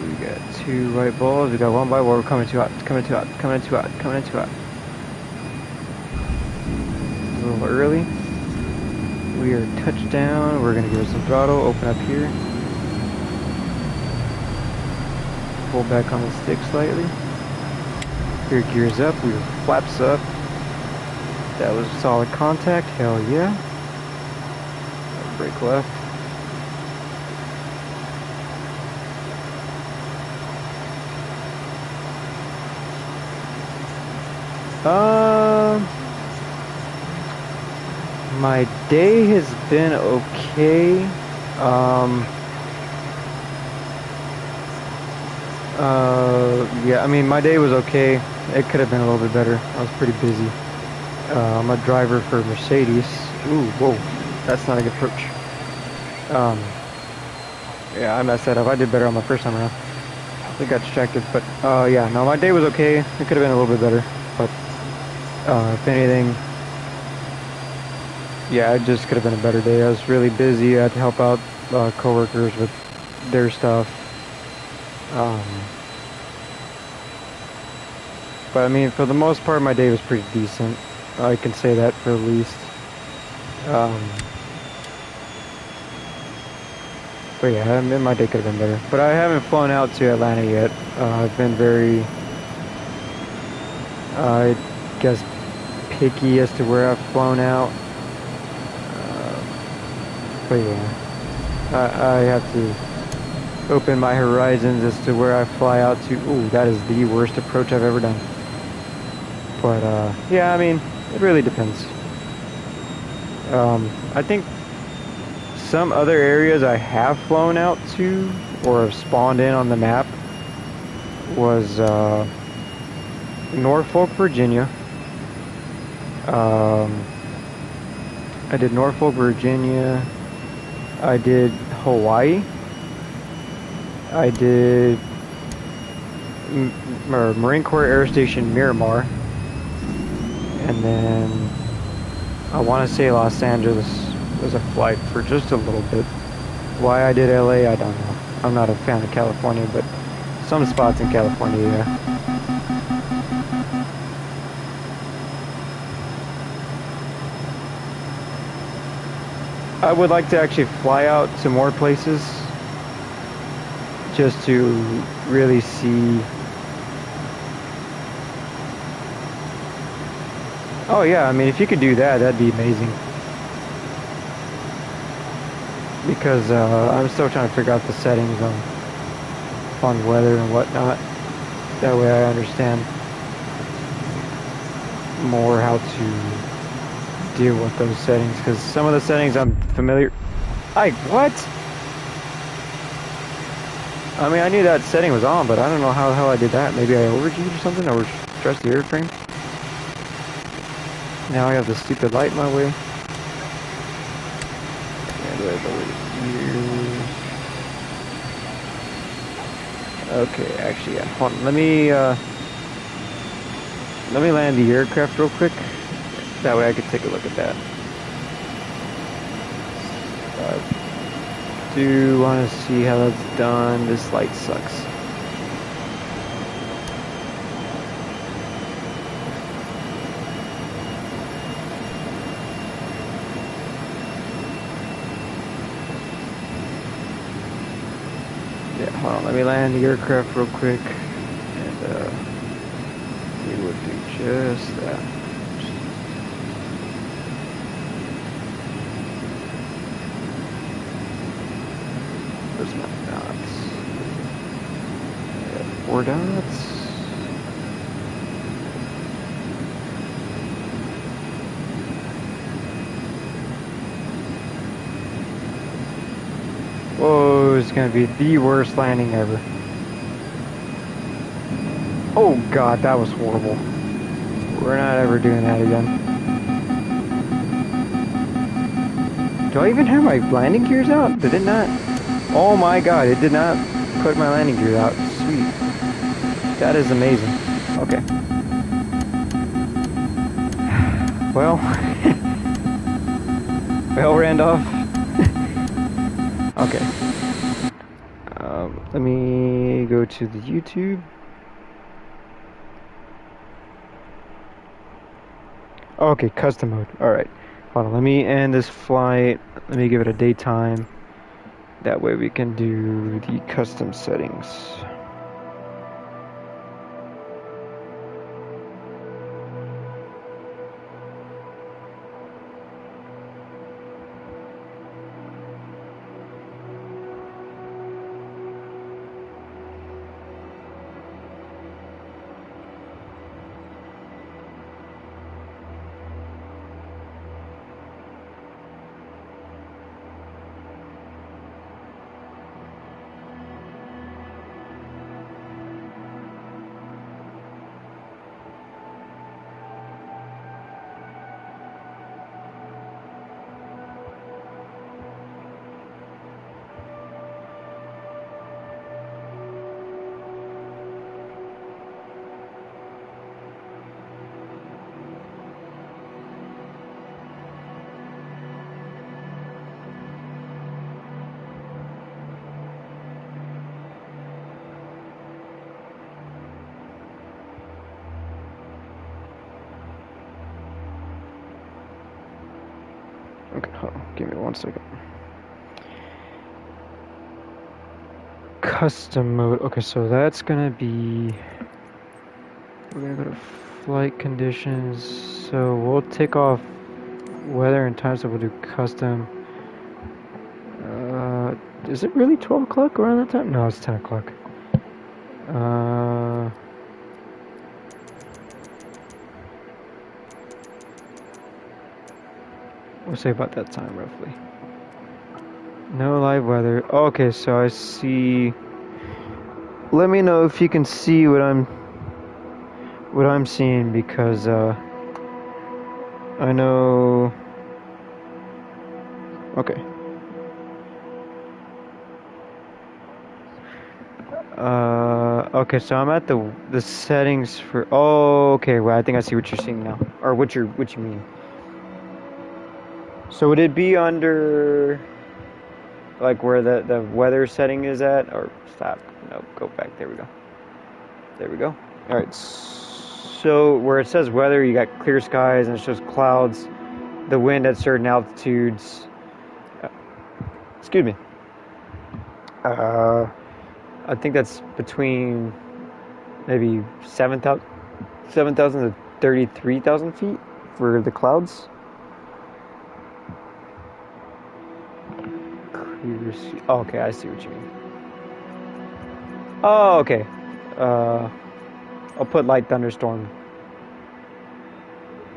We got 2 white balls. We got 1 white ball. We're coming too hot. Coming too hot. Coming too hot. Coming in too hot. A little early. We are touchdown. We're gonna give it some throttle. Open up here. Pull back on the stick slightly. Rear gears up. We flaps up. That was solid contact. Hell yeah. Brake left. My day has been okay. Yeah, I mean, my day was okay. It could have been a little bit better. I was pretty busy. I'm a driver for Mercedes. Ooh, whoa, that's not a good approach. Yeah, I messed that up. I did better on my first time around. I got distracted, but yeah, no, my day was okay. It could have been a little bit better, but if anything, yeah, it just could have been a better day. I was really busy. I had to help out coworkers with their stuff. But I mean, for the most part, my day was pretty decent. I can say that for the least. But yeah, I mean, my day could have been better. But I haven't flown out to Atlanta yet. I've been very, I guess, picky as to where I've flown out. But yeah, I have to open my horizons as to where I fly out to. Ooh, that is the worst approach I've ever done. But yeah, I mean, it really depends. I think some other areas I have flown out to or have spawned in on the map was Norfolk, Virginia. I did Norfolk, Virginia. I did Hawaii. I did Marine Corps Air Station Miramar. And then I want to say Los Angeles was a flight for just a little bit. Why I did LA, I don't know. I'm not a fan of California, but some spots in California, yeah. I would like to actually fly out to more places just to really see. Oh yeah, I mean, if you could do that, that'd be amazing. Because I'm still trying to figure out the settings on weather and whatnot. That way I understand more how to deal with those settings. Because some of the settings I'm familiar. What? I mean, I knew that setting was on, but I don't know how the hell I did that. Maybe I overheated or something, or stressed the airframe. Now I have the stupid light in my way. And do I have over here? Okay, actually, yeah. Hold on. Let me land the aircraft real quick. That way I can take a look at that. I do want to see how that's done. This light sucks. Yeah, hold on. Let me land the aircraft real quick. And we would do just that. Where's my dots? I got 4 dots. Whoa, it's gonna be the worst landing ever. Oh god, that was horrible. We're not ever doing that again. Do I even have my landing gears out? Did it not? Oh my god, it did not put my landing gear out. Sweet. That is amazing. Okay. Well, well, Randolph. Okay. Let me go to the YouTube. Okay, custom mode. Alright. Hold on, let me end this flight. Let me give it a daytime. That way we can do the custom settings. Okay, hold on. Give me 1 second. Custom mode. Okay, so that's gonna be. We're gonna go to flight conditions. So we'll take off weather and time, so we'll do custom. Is it really 12 o'clock around that time? No, it's 10 o'clock. We'll say about that time roughly. No live weather. Okay, so I see. Let me know if you can see what I'm seeing, because I know. Okay. Okay, so I'm at the settings for. Oh, okay. Well, I think I see what you're seeing now, or what you mean. So would it be under, like, where the weather setting is at, or stop? No, go back. There we go. There we go. All right. So where it says weather, you got clear skies and it shows clouds, the wind at certain altitudes. Excuse me. I think that's between maybe 7,000 to 33,000 feet for the clouds. Oh, okay, I see what you mean. Oh, okay. I'll put light thunderstorm.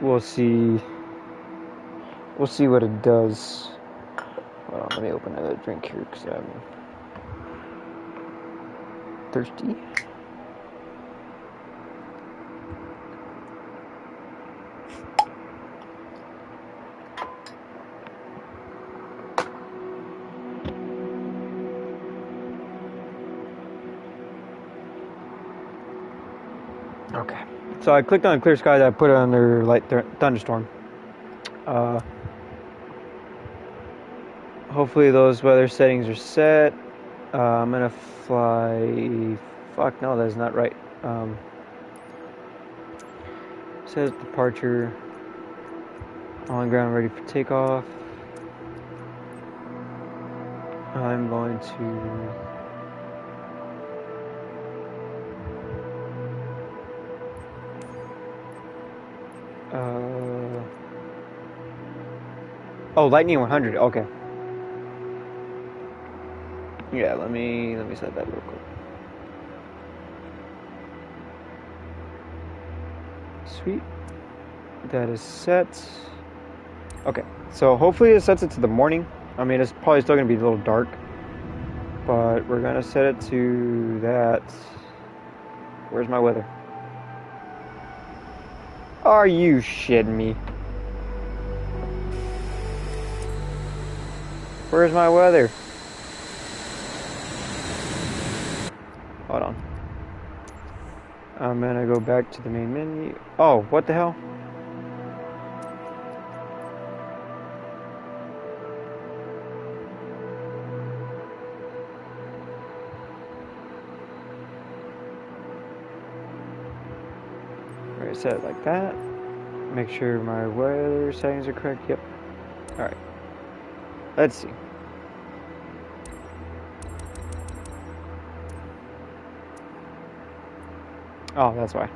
We'll see. We'll see what it does. Hold on, let me open another drink here because I'm thirsty. Okay. So I clicked on clear skies. I put it under light thunderstorm. Hopefully those weather settings are set. I'm gonna fly. Fuck no, that's not right. Says departure. On ground, ready for takeoff. I'm going to. Oh, Lightning 100. Okay. Yeah, let me set that real quick. Sweet. That is set. Okay, so hopefully it sets it to the morning. I mean, it's probably still gonna be a little dark, but we're gonna set it to that. Where's my weather? Are you shitting me? Where's my weather? Hold on. I'm gonna go back to the main menu. Oh, what the hell? Right, set it like that. Make sure my weather settings are correct. Yep. Alright. Let's see. Oh, that's why.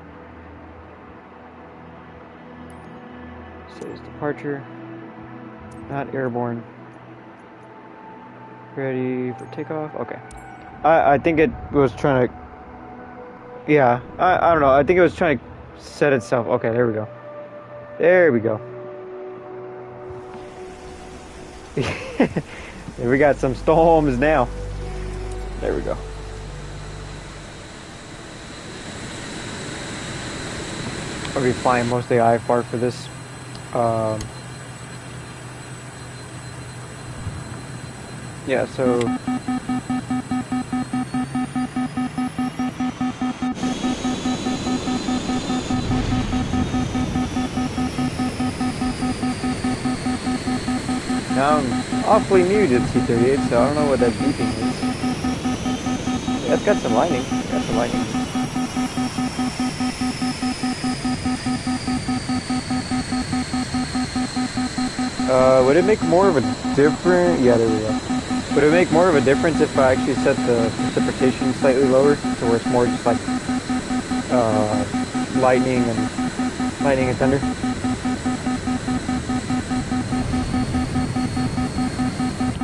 Says departure. Not airborne. Ready for takeoff? Okay. I think it was trying to... Yeah, I don't know. I think it was trying to set itself. Okay, there we go. There we go. We got some storms now. There we go. I'll be flying mostly IFR for this. Yeah, so now I'm awfully new to T38, so I don't know what that beeping is. Yeah, it's got some lightning. Got some lightning. Would it make more of a difference? Yeah, there we go. Would it make more of a difference if I actually set the precipitation slightly lower, to where it's more just like lightning and thunder?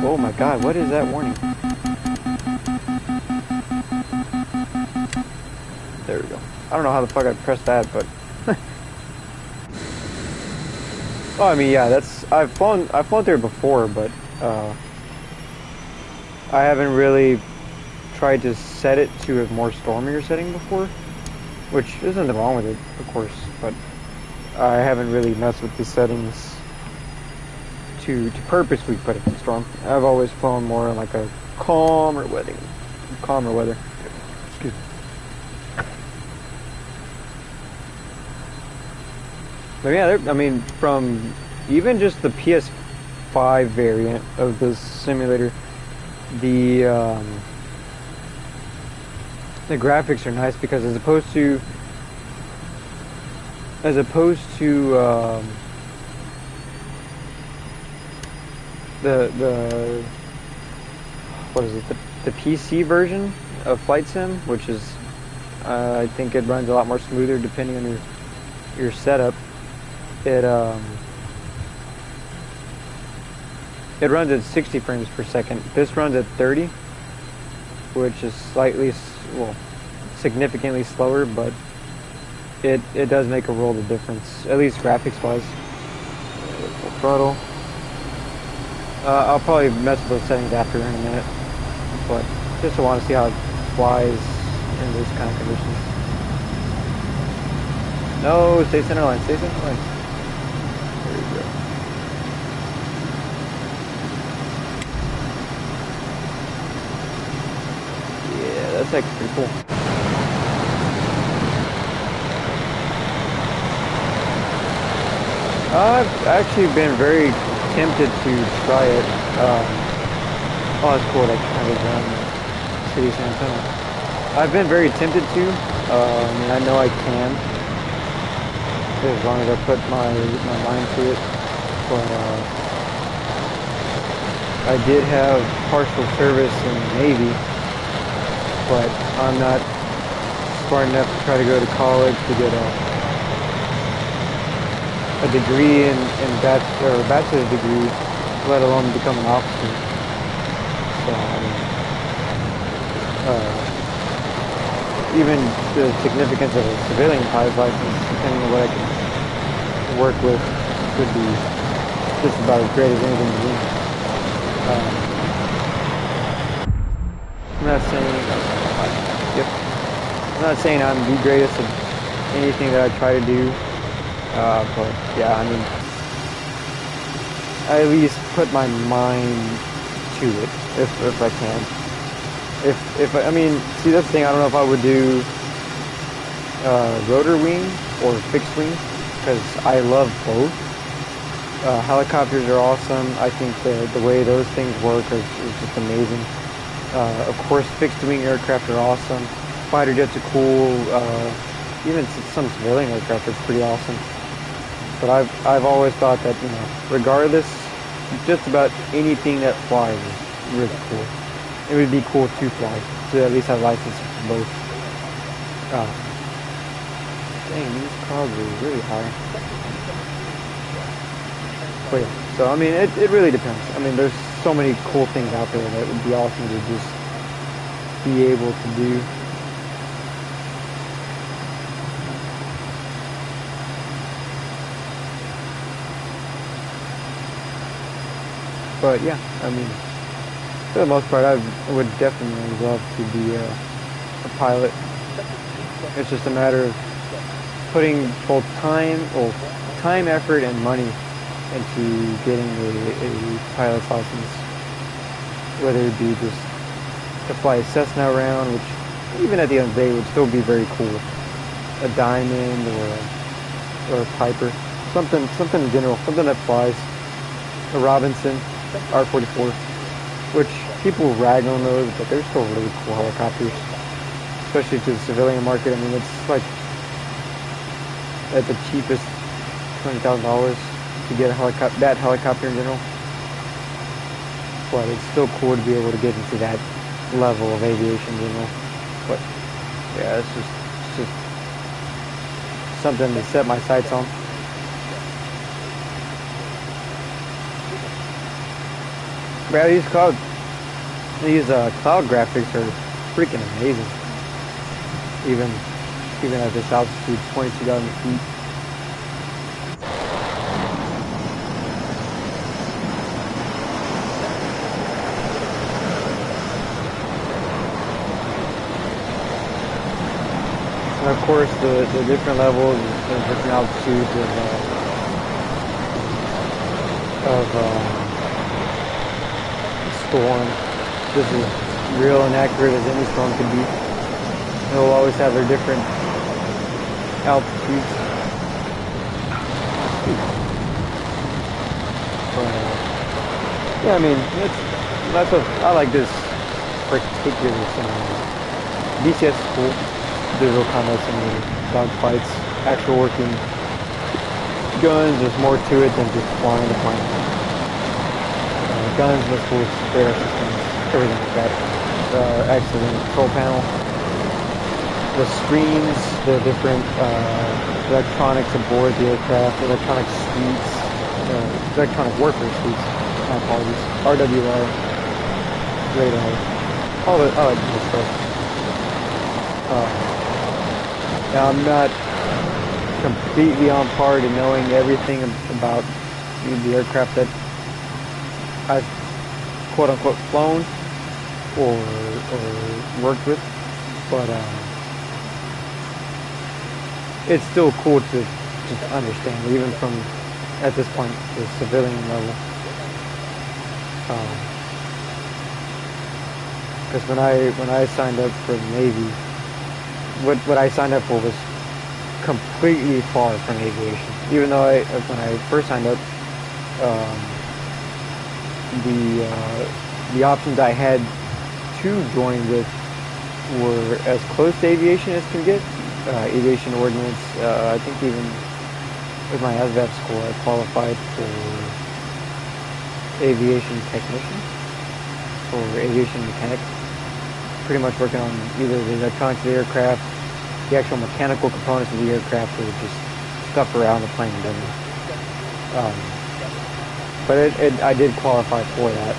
Oh my God! What is that warning? There we go. I don't know how the fuck I pressed that, but. Oh, I mean, yeah, I've flown through it before, but I haven't really tried to set it to a more stormier setting before, which there's nothing wrong with it, of course, but I haven't really messed with the settings to purposely put it in storm. I've always flown more like a calmer weather. Excuse me. But yeah, I mean, from even just the PS5 variant of this simulator, the graphics are nice because as opposed to the what is it, the PC version of Flight Sim, which is I think it runs a lot more smoother depending on your setup. It runs at 60 frames per second. This runs at 30, which is significantly slower, but it does make a world of difference, at least graphics wise. Full throttle. I'll probably mess with those settings after in a minute, but just want to see how it flies in this kind of conditions. No, stay center line, stay center line. There you go. Yeah, that's actually pretty cool. I've actually been very tempted to try it. Oh, that's cool. That kind of city San Antonio. I've been very tempted to. I mean, I know I can, as long as I put my mind to it. But I did have partial service in the Navy, but I'm not smart enough to try to go to college to get a degree in a bachelor's degree, let alone become an officer. So I mean, even the significance of a civilian pilot's license, depending on what I can work with, could be just about as great as anything to me. I'm not saying, I'm not saying I'm the greatest at anything that I try to do. But yeah, I mean, I at least put my mind to it if I can. If I mean, see, that's the thing. I don't know if I would do rotor wing or fixed wing because I love both. Helicopters are awesome. I think the way those things work is just amazing. Of course, fixed wing aircraft are awesome. Fighter jets are cool. Even some civilian aircraft are pretty awesome. But I've always thought that, you know, regardless, just about anything that flies is really cool. It would be cool to fly, to at least have license for both. Dang, these clouds are really high. But yeah, so I mean, it really depends. I mean, there's so many cool things out there that would be awesome to just be able to do. But yeah, I mean, for the most part, I would definitely love to be a pilot. It's just a matter of putting both time, effort, and money into getting a pilot's license. Whether it be just to fly a Cessna around, which even at the end of the day would still be very cool. A Diamond or a Piper, something in general, something that flies. A Robinson, R-44, which people rag on those, but they're still really cool helicopters, especially to the civilian market. I mean, it's like at the cheapest $20,000 to get that helicopter in general. But it's still cool to be able to get into that level of aviation in general. But yeah, it's just something to set my sights on. Yeah, these cloud graphics are freaking amazing. Even at this altitude, 22,000 feet. And of course, the different levels and different altitudes of storm. This is real and accurate as any storm could be. They'll always have their different altitudes. But, yeah, I mean, I like this particular scenario. DCS is cool. Digital combat simulator, dogfights, actual working guns. There's more to it than just flying the plane. Guns, missiles, radar systems, everything like that. Excellent control panel. The screens, the different electronics aboard the aircraft, electronic suites, electronic warfare suites, my apologies, RWR, radar, all that good stuff. Now I'm not completely on par to knowing everything about the aircraft that I've quote-unquote flown or worked with, but it's still cool to just understand, even from at this point the civilian level. Because when I signed up for the Navy, what I signed up for was completely far from aviation. Even though when I first signed up, the options I had to join with were as close to aviation as can get. Aviation ordnance, I think even with my ASVAB score, I qualified for aviation technician or aviation mechanic. Pretty much working on either the electronics of the aircraft, the actual mechanical components of the aircraft, or just stuff around the plane in general. But I did qualify for that,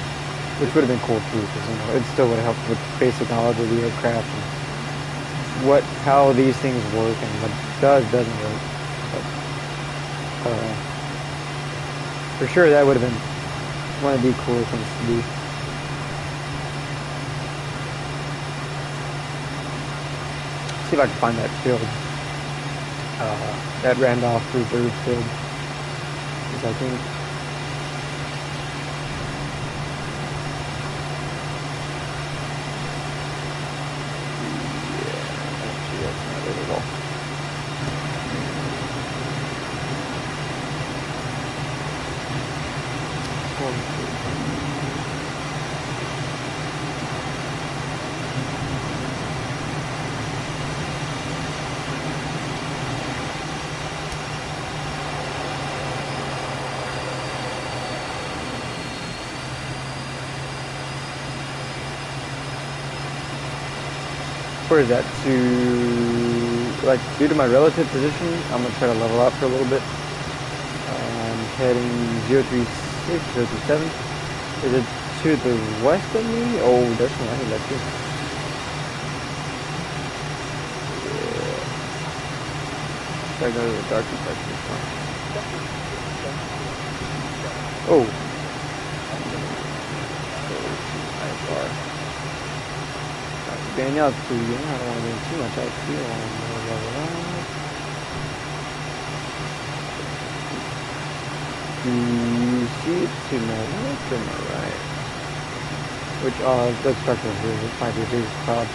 which would have been cool too, because it still would have helped with basic knowledge of the aircraft and how these things work and what doesn't work. But, for sure, that would have been one of the cooler things to do. See if I can find that field, that Randolph Reserve field, because I think Where is that? To, like, due to my relative position, I'm going to try to level out for a little bit. I'm heading 036, 037. Is it to the west of me? Oh, there's some landing left too. Yeah. Gotta go to the darkest part of this one. Oh. Getting altitude, you know, I don't want to get too much altitude. I want to level out. Do you see it to my left or my right? Which, let's start with this. It might be the biggest cloud.